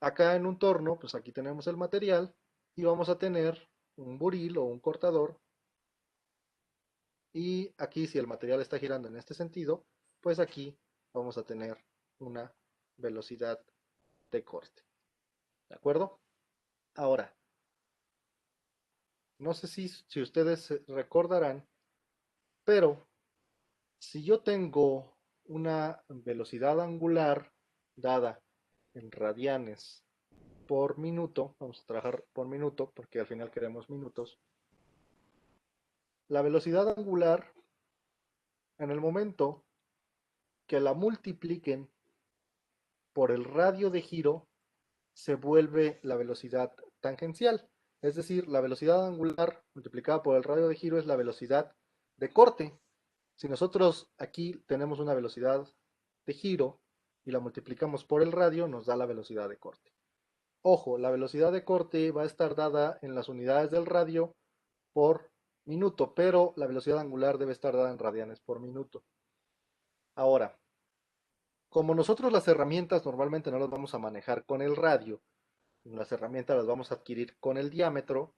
Acá en un torno, pues aquí tenemos el material y vamos a tener un buril o un cortador. Y aquí, si el material está girando en este sentido, pues aquí vamos a tener una velocidad de corte. ¿De acuerdo? Ahora, no sé si ustedes recordarán, pero si yo tengo una velocidad angular dada en radianes por minuto, vamos a trabajar por minuto porque al final queremos minutos, la velocidad angular en el momento que la multipliquen por el radio de giro se vuelve la velocidad tangencial. Es decir, la velocidad angular multiplicada por el radio de giro es la velocidad de corte. Si nosotros aquí tenemos una velocidad de giro y la multiplicamos por el radio, nos da la velocidad de corte. Ojo, la velocidad de corte va a estar dada en las unidades del radio por minuto, pero la velocidad angular debe estar dada en radianes por minuto. Ahora, como nosotros las herramientas normalmente no las vamos a manejar con el radio, las herramientas las vamos a adquirir con el diámetro,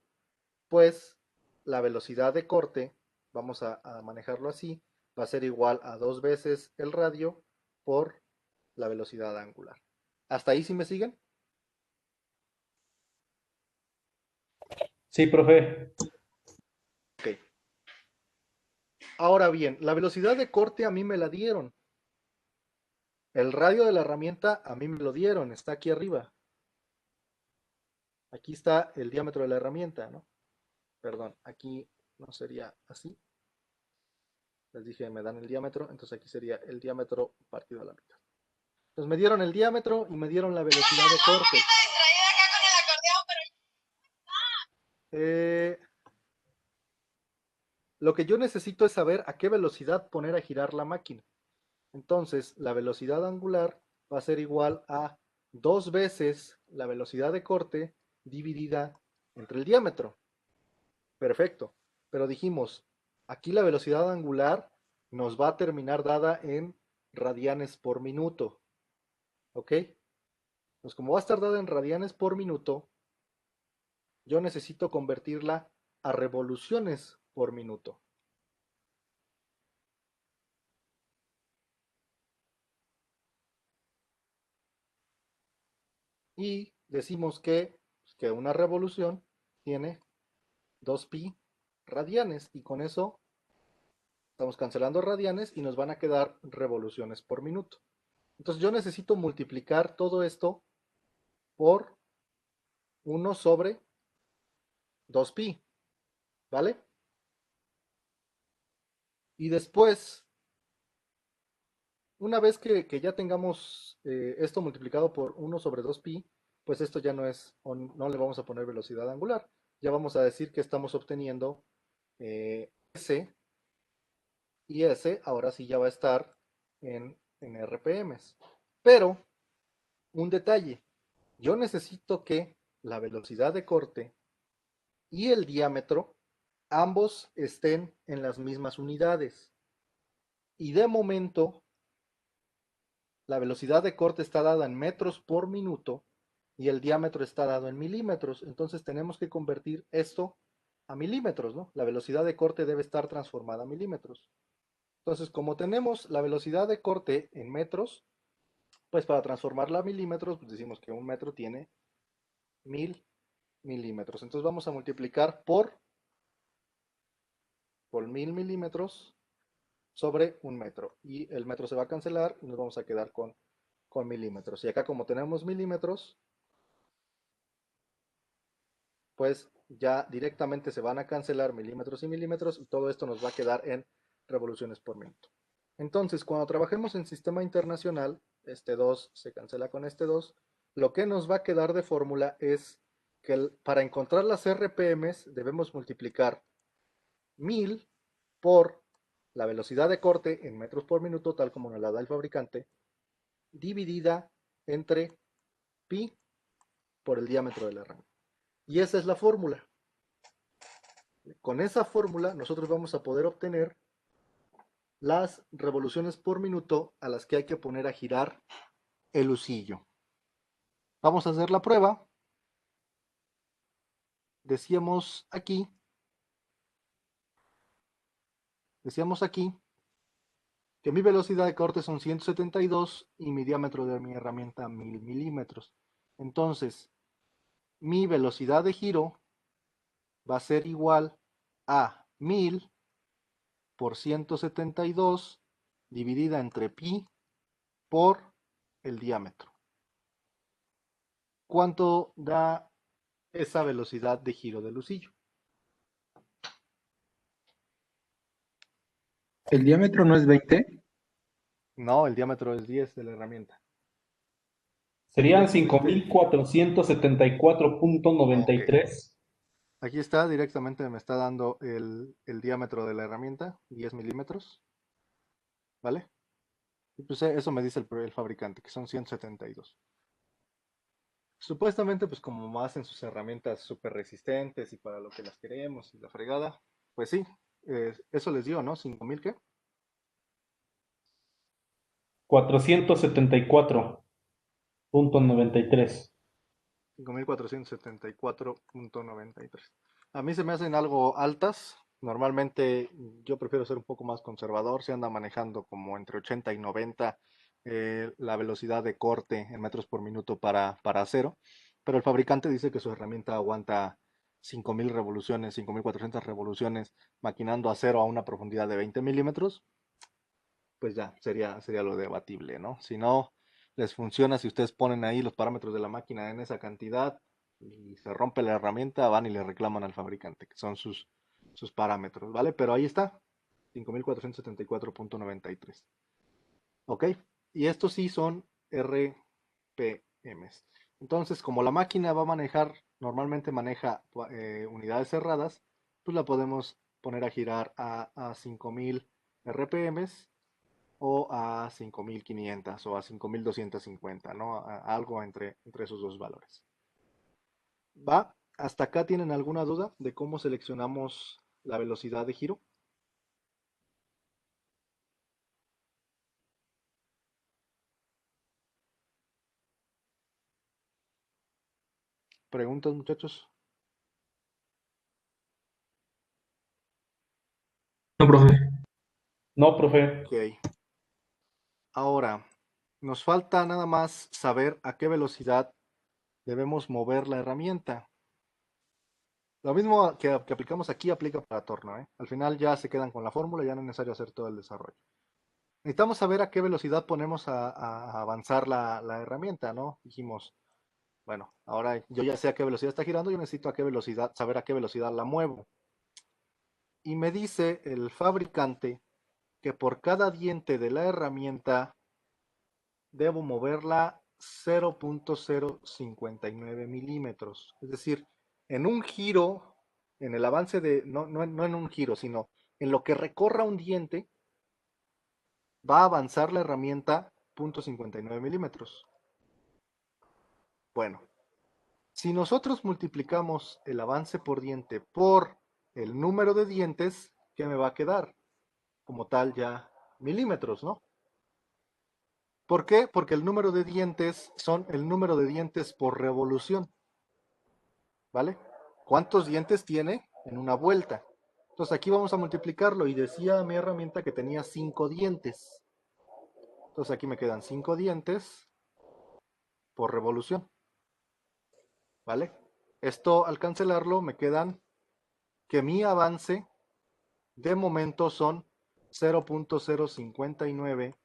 pues la velocidad de corte, vamos a manejarlo así, va a ser igual a 2 veces el radio por la velocidad angular. ¿Hasta ahí sí me siguen? Sí, profe. Ok. Ahora bien, la velocidad de corte a mí me la dieron. El radio de la herramienta a mí me lo dieron, está aquí arriba. Aquí está el diámetro de la herramienta, ¿no? Perdón, aquí no sería así. Les dije, me dan el diámetro, entonces aquí sería el diámetro partido a la mitad. Entonces me dieron el diámetro y me dieron la velocidad de corte. Eh, lo que yo necesito es saber a qué velocidad poner a girar la máquina. Entonces, la velocidad angular va a ser igual a 2 veces la velocidad de corte dividida entre el diámetro. Perfecto. Pero dijimos, aquí la velocidad angular nos va a terminar dada en radianes por minuto. ¿Ok? Pues como va a estar dada en radianes por minuto, yo necesito convertirla a revoluciones por minuto. Y decimos que una revolución tiene 2pi radianes y con eso estamos cancelando radianes y nos van a quedar revoluciones por minuto. Entonces yo necesito multiplicar todo esto por 1/2pi, ¿vale? Y después, una vez que ya tengamos esto multiplicado por 1/2pi, pues esto ya no es, no le vamos a poner velocidad angular. Ya vamos a decir que estamos obteniendo S, y S ahora sí ya va a estar en RPMs. Pero, un detalle, yo necesito que la velocidad de corte y el diámetro ambos estén en las mismas unidades. Y de momento, la velocidad de corte está dada en metros por minuto y el diámetro está dado en milímetros. Entonces tenemos que convertir esto a milímetros, ¿no? La velocidad de corte debe estar transformada a milímetros. Entonces, como tenemos la velocidad de corte en metros, pues para transformarla a milímetros, pues decimos que un metro tiene 1000 milímetros. Entonces vamos a multiplicar por 1000 milímetros sobre un metro. Y el metro se va a cancelar y nos vamos a quedar con milímetros. Y acá como tenemos milímetros, pues ya directamente se van a cancelar milímetros y milímetros y todo esto nos va a quedar en revoluciones por minuto. Entonces, cuando trabajemos en sistema internacional, este 2 se cancela con este 2, lo que nos va a quedar de fórmula es que para encontrar las RPMs debemos multiplicar 1000 por la velocidad de corte en metros por minuto, tal como nos la da el fabricante, dividida entre pi por el diámetro de la herramienta. Y esa es la fórmula. Con esa fórmula nosotros vamos a poder obtener las revoluciones por minuto a las que hay que poner a girar el husillo. Vamos a hacer la prueba. Decíamos aquí que mi velocidad de corte son 172 y mi diámetro de mi herramienta 1000 milímetros. Entonces, mi velocidad de giro va a ser igual a 1000 por 172 dividida entre pi por el diámetro. ¿Cuánto da esa velocidad de giro del husillo? ¿El diámetro no es 20? No, el diámetro es 10 de la herramienta. Serían cinco Directamente, mil cuatrocientos setenta y cuatro punto noventa ok. y tres. Aquí está, directamente me está dando el diámetro de la herramienta, 10 milímetros, ¿vale? Y pues eso me dice el fabricante, que son 172. Supuestamente, pues como hacen sus herramientas súper resistentes y para lo que las queremos y la fregada, pues sí, eso les dio, ¿no? ¿5000 qué? 474.93. 5474.93. A mí se me hacen algo altas. Normalmente yo prefiero ser un poco más conservador. Se anda manejando como entre 80 y 90 la velocidad de corte en metros por minuto para acero. Pero el fabricante dice que su herramienta aguanta 5000 revoluciones, 5400 revoluciones maquinando acero a una profundidad de 20 milímetros. Pues ya sería lo debatible, ¿no? Si no les funciona, si ustedes ponen ahí los parámetros de la máquina en esa cantidad y se rompe la herramienta, van y le reclaman al fabricante, que son sus parámetros, ¿vale? Pero ahí está, 5474.93. ¿Ok? Y estos sí son RPMs. Entonces, como la máquina va a manejar, normalmente maneja unidades cerradas, pues la podemos poner a girar a 5000 RPMs o a 5500 o a 5250, ¿no? Algo entre esos dos valores. ¿Va? ¿Hasta acá tienen alguna duda de cómo seleccionamos la velocidad de giro? ¿Preguntas, muchachos? No, profe. No, profe. Ok. Ahora, nos falta nada más saber a qué velocidad debemos mover la herramienta. Lo mismo que aplicamos aquí aplica para torno, ¿eh? Al final ya se quedan con la fórmula, ya no es necesario hacer todo el desarrollo. Necesitamos saber a qué velocidad ponemos a avanzar la herramienta, ¿no? Dijimos, bueno, ahora yo ya sé a qué velocidad está girando, yo necesito a qué velocidad, saber a qué velocidad la muevo. Y me dice el fabricante que por cada diente de la herramienta debo moverla 0.059 milímetros. Es decir, en un giro, en el avance de, no en un giro, sino en lo que recorra un diente, va a avanzar la herramienta 0.59 milímetros. Bueno, si nosotros multiplicamos el avance por diente por el número de dientes, ¿qué me va a quedar? Como tal ya milímetros, ¿no? ¿Por qué? Porque el número de dientes son el número de dientes por revolución, ¿vale? ¿Cuántos dientes tiene en una vuelta? Entonces aquí vamos a multiplicarlo y decía mi herramienta que tenía 5 dientes. Entonces aquí me quedan 5 dientes por revolución, ¿vale? Esto al cancelarlo me quedan que mi avance de momento son 0.059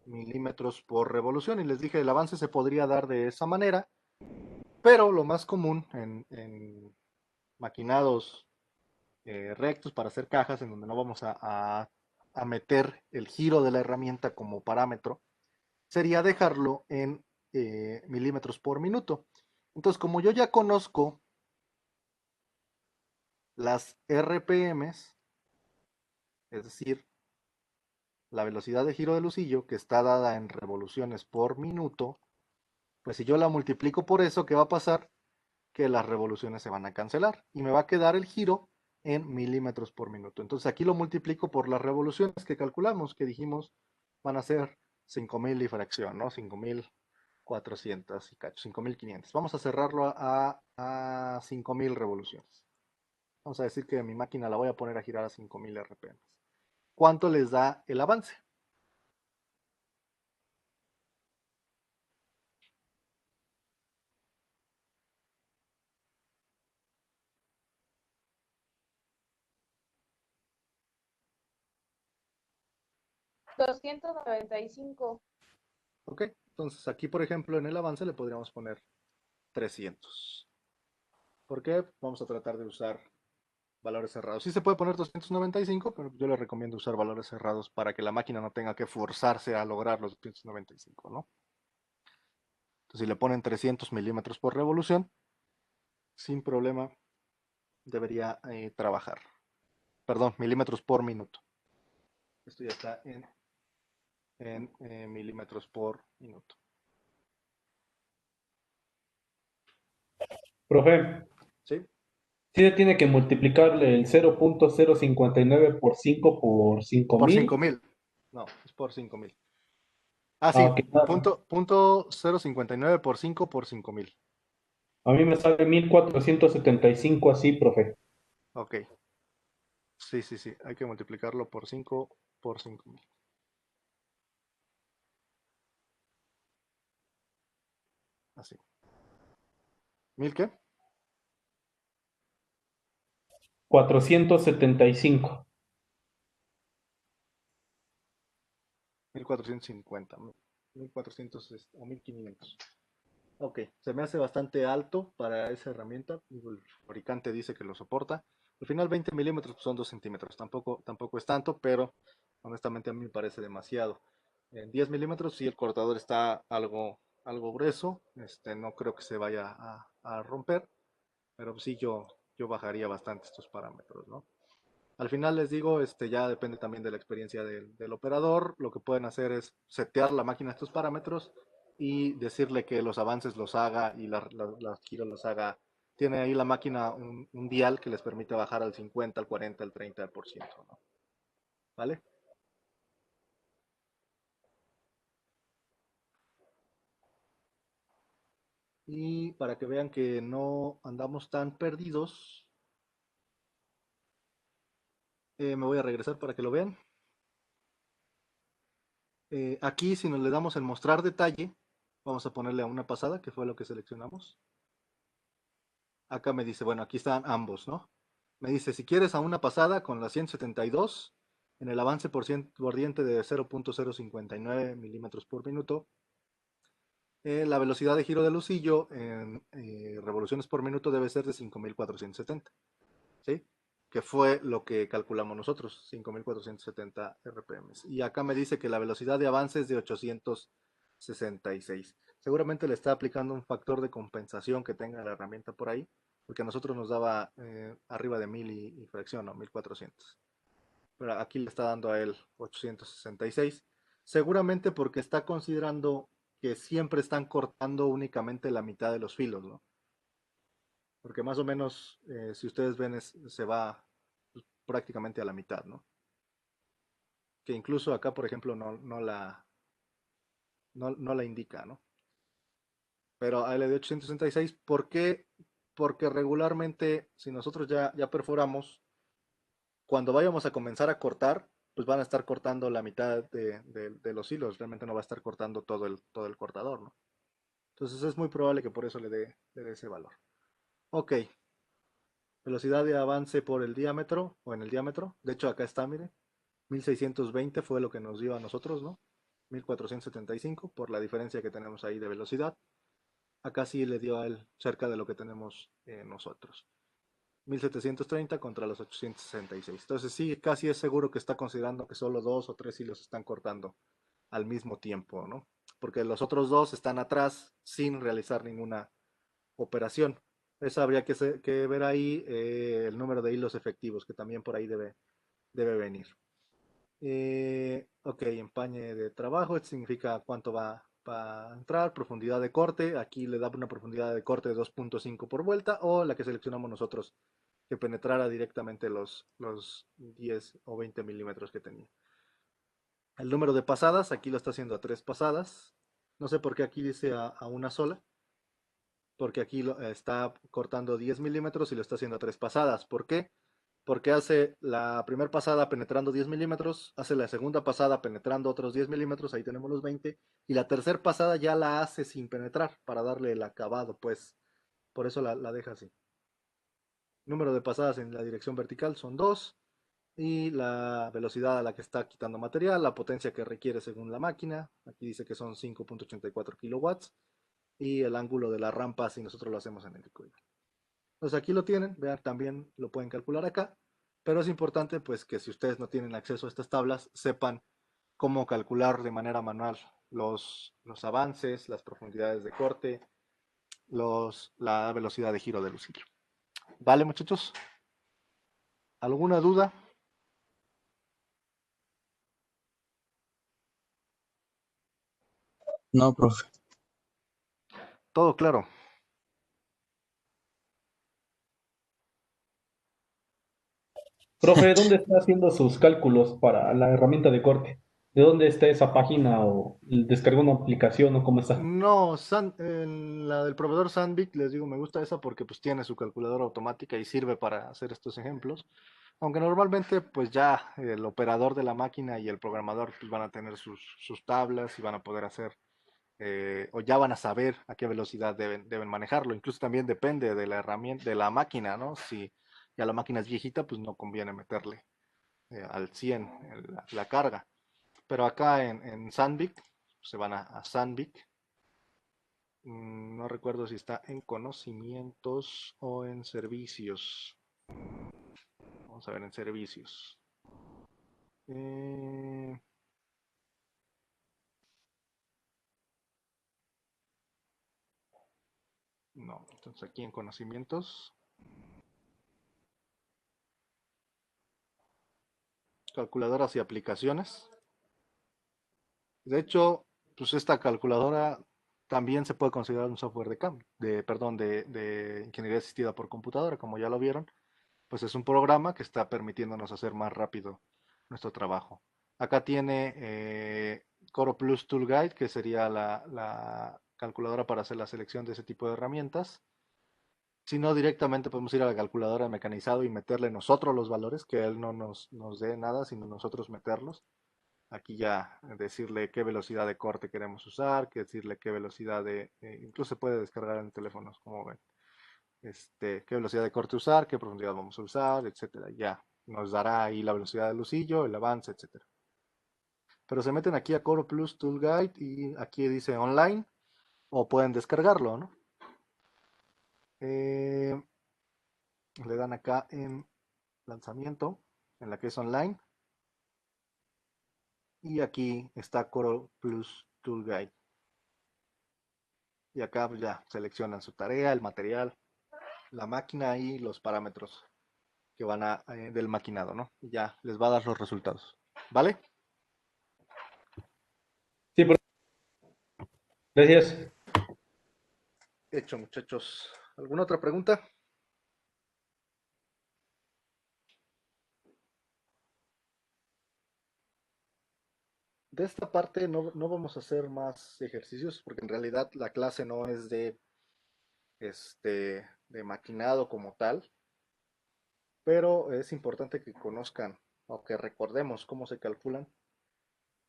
milímetros por revolución. Y les dije, el avance se podría dar de esa manera, pero lo más común en maquinados rectos para hacer cajas, en donde no vamos a meter el giro de la herramienta como parámetro, sería dejarlo en milímetros por minuto. Entonces, como yo ya conozco las RPMs, es decir, la velocidad de giro del lucillo, que está dada en revoluciones por minuto, pues si yo la multiplico por eso, ¿qué va a pasar? Que las revoluciones se van a cancelar y me va a quedar el giro en milímetros por minuto. Entonces aquí lo multiplico por las revoluciones que calculamos, que dijimos van a ser 5000 y fracción, ¿no? 5400 y cacho, 5500. Vamos a cerrarlo a 5000 revoluciones. Vamos a decir que mi máquina la voy a poner a girar a 5000 RPM. ¿Cuánto les da el avance? $295. ¿Ok? Entonces aquí, por ejemplo, en el avance le podríamos poner 300. ¿Por qué? Vamos a tratar de usar valores cerrados. Sí se puede poner 295, pero yo le recomiendo usar valores cerrados para que la máquina no tenga que forzarse a lograr los 295, ¿no? Entonces, si le ponen 300 milímetros por revolución, sin problema debería trabajar. Perdón, milímetros por minuto. Esto ya está en milímetros por minuto. Profe, ¿Sí? sí se tiene que multiplicarle el 0.059 por 5 por Por 5000. 5000. No, es por 5000. Ah, Ah, sí, ok. punto 0.59 por 5 por 5000. A mí me sale 1475 así, profe. Ok. Sí, sí, sí. Hay que multiplicarlo por 5 por 5000. Así. ¿Mil qué? 475. 1450. 1400 o 1500. Ok, se me hace bastante alto para esa herramienta. El fabricante dice que lo soporta. Al final 20 milímetros pues, son 2 centímetros. Tampoco es tanto, pero honestamente a mí me parece demasiado. En 10 milímetros sí el cortador está algo grueso. No creo que se vaya a romper, pero sí yo bajaría bastante estos parámetros, ¿no? Al final les digo, ya depende también de la experiencia del operador. Lo que pueden hacer es setear la máquina a estos parámetros y decirle que los avances los haga y las giros los haga. Tiene ahí la máquina un dial que les permite bajar al 50, al 40, al 30%, ¿no? ¿Vale? Y para que vean que no andamos tan perdidos, me voy a regresar para que lo vean. Aquí, si nos le damos el mostrar detalle, vamos a ponerle a una pasada, que fue lo que seleccionamos. Acá me dice, bueno, aquí están ambos, ¿no? Me dice, si quieres a una pasada con la 172, en el avance por diente de 0.059 milímetros por minuto, la velocidad de giro del lucillo en revoluciones por minuto debe ser de 5470, ¿sí? Que fue lo que calculamos nosotros, 5470 RPM. Y acá me dice que la velocidad de avance es de 866. Seguramente le está aplicando un factor de compensación que tenga la herramienta por ahí, porque a nosotros nos daba arriba de 1000 y fracción, ¿no? 1400. Pero aquí le está dando a él 866. Seguramente porque está considerando que siempre están cortando únicamente la mitad de los filos, ¿no? Porque más o menos, si ustedes ven, se va pues, prácticamente a la mitad, ¿no? Que incluso acá, por ejemplo, no la no la indica, ¿no? Pero AL de 866, ¿por qué? Porque regularmente, si nosotros ya perforamos, cuando vayamos a comenzar a cortar, pues van a estar cortando la mitad de los hilos, realmente no va a estar cortando todo el cortador, ¿no? Entonces es muy probable que por eso le dé ese valor. Ok, velocidad de avance por el diámetro o en el diámetro. De hecho, acá está, mire, 1620 fue lo que nos dio a nosotros, ¿no? 1475 por la diferencia que tenemos ahí de velocidad. Acá sí le dio a él cerca de lo que tenemos nosotros. 1730 contra los 866. Entonces sí, casi es seguro que está considerando que solo dos o tres hilos están cortando al mismo tiempo, ¿no? Porque los otros dos están atrás sin realizar ninguna operación. Eso habría que ver ahí el número de hilos efectivos, que también por ahí debe venir. Ok, empañe de trabajo, esto significa cuánto va a entrar, profundidad de corte, aquí le da una profundidad de corte de 2.5 por vuelta, o la que seleccionamos nosotros, que penetrara directamente los 10 o 20 milímetros que tenía. El número de pasadas, aquí lo está haciendo a 3 pasadas, no sé por qué aquí dice a una sola, porque aquí está cortando 10 milímetros y lo está haciendo a 3 pasadas. ¿Por qué? Porque hace la primera pasada penetrando 10 milímetros, hace la segunda pasada penetrando otros 10 milímetros, ahí tenemos los 20, y la tercera pasada ya la hace sin penetrar para darle el acabado, pues por eso la deja así. Número de pasadas en la dirección vertical son 2, y la velocidad a la que está quitando material, la potencia que requiere según la máquina, aquí dice que son 5.84 kilowatts, y el ángulo de la rampa si nosotros lo hacemos en el helicoide. Entonces aquí lo tienen, vean, también lo pueden calcular acá, pero es importante pues que si ustedes no tienen acceso a estas tablas, sepan cómo calcular de manera manual los avances, las profundidades de corte, la velocidad de giro del lucillo. ¿Vale, muchachos? ¿Alguna duda? No, profe. Todo claro. Profe, ¿dónde está haciendo sus cálculos para la herramienta de corte? ¿De dónde está esa página o descargó una aplicación o cómo está? No, la del proveedor Sandvik, les digo, me gusta esa porque pues tiene su calculadora automática y sirve para hacer estos ejemplos. Aunque normalmente pues ya el operador de la máquina y el programador pues, van a tener sus tablas y van a poder hacer, o ya van a saber a qué velocidad deben manejarlo. Incluso también depende de la herramienta, de la máquina, ¿no? Si ya la máquina es viejita, pues no conviene meterle al 100 la carga. Pero acá en Sandvik, se van a Sandvik. No recuerdo si está en conocimientos o en servicios. Vamos a ver en servicios. Eh, no, entonces aquí en conocimientos, calculadoras y aplicaciones. De hecho, pues esta calculadora también se puede considerar un software perdón, de ingeniería asistida por computadora, como ya lo vieron. Pues es un programa que está permitiéndonos hacer más rápido nuestro trabajo. Acá tiene Coro Plus Tool Guide, que sería la calculadora para hacer la selección de ese tipo de herramientas. Si no, directamente podemos ir a la calculadora de mecanizado y meterle nosotros los valores, que él no nos dé nada, sino nosotros meterlos. Aquí ya decirle qué velocidad de corte queremos usar, que decirle qué velocidad incluso se puede descargar en teléfonos, como ven. Qué velocidad de corte usar, qué profundidad vamos a usar, etcétera. Ya nos dará ahí la velocidad del lucillo, el avance, etcétera. Pero se meten aquí a Coro Plus Tool Guide y aquí dice online o pueden descargarlo, ¿no? Eh, Le dan acá en lanzamiento, en la que es online, y aquí está Coro Plus Tool Guide. Y acá pues, ya seleccionan su tarea, el material, la máquina y los parámetros que van del maquinado, ¿no? Y ya les va a dar los resultados. ¿Vale? Sí, gracias. Hecho, muchachos. ¿Alguna otra pregunta? de esta parte no vamos a hacer más ejercicios porque en realidad la clase no es de maquinado como tal, pero es importante que conozcan o que recordemos cómo se calculan,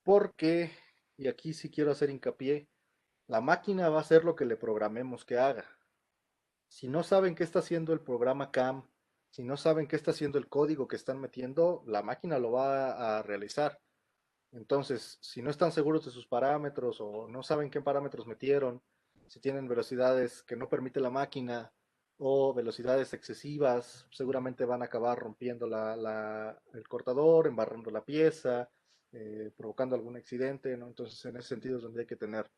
porque, y aquí sí quiero hacer hincapié, la máquina va a hacer lo que le programemos que haga. Si no saben qué está haciendo el programa CAM, si no saben qué está haciendo el código que están metiendo, la máquina lo va a realizar. Entonces, si no están seguros de sus parámetros o no saben qué parámetros metieron, si tienen velocidades que no permite la máquina o velocidades excesivas, seguramente van a acabar rompiendo el cortador, embarrando la pieza, provocando algún accidente, ¿no? Entonces, en ese sentido es donde hay que tener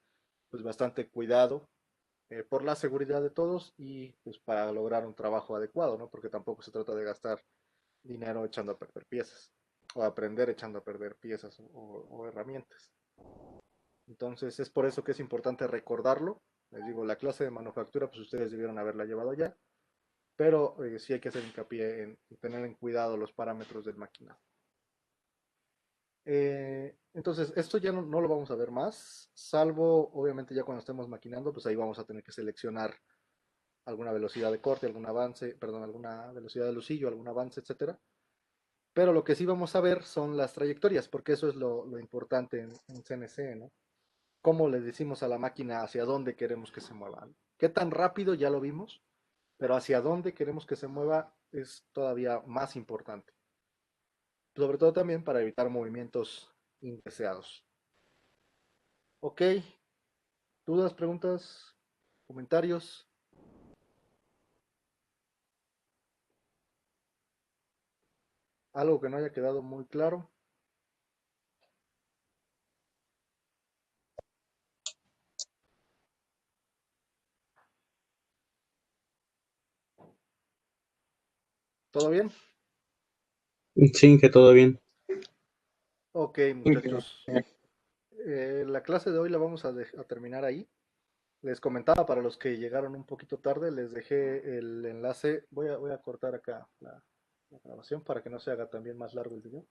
pues bastante cuidado por la seguridad de todos y pues para lograr un trabajo adecuado, ¿no? Porque tampoco se trata de gastar dinero echando a perder piezas o aprender echando a perder piezas o herramientas. Entonces es por eso que es importante recordarlo. Les digo, la clase de manufactura, pues ustedes debieron haberla llevado ya, pero sí hay que hacer hincapié en tener en cuidado los parámetros del maquinado. Entonces, esto ya no lo vamos a ver más, salvo obviamente ya cuando estemos maquinando, pues ahí vamos a tener que seleccionar alguna velocidad de corte, algún avance, perdón, alguna velocidad de lucillo, algún avance, etcétera. Pero lo que sí vamos a ver son las trayectorias, porque eso es lo importante en CNC, ¿no? Cómo le decimos a la máquina hacia dónde queremos que se mueva. ¿Qué tan rápido? Ya lo vimos, pero hacia dónde queremos que se mueva es todavía más importante. Sobre todo también para evitar movimientos indeseados. Ok, dudas, preguntas, comentarios, algo que no haya quedado muy claro. ¿Todo bien? Sí, que todo bien. Ok, muchachos. La clase de hoy la vamos a terminar ahí. Les comentaba para los que llegaron un poquito tarde, les dejé el enlace. Voy a cortar acá la grabación para que no se haga también más largo el video.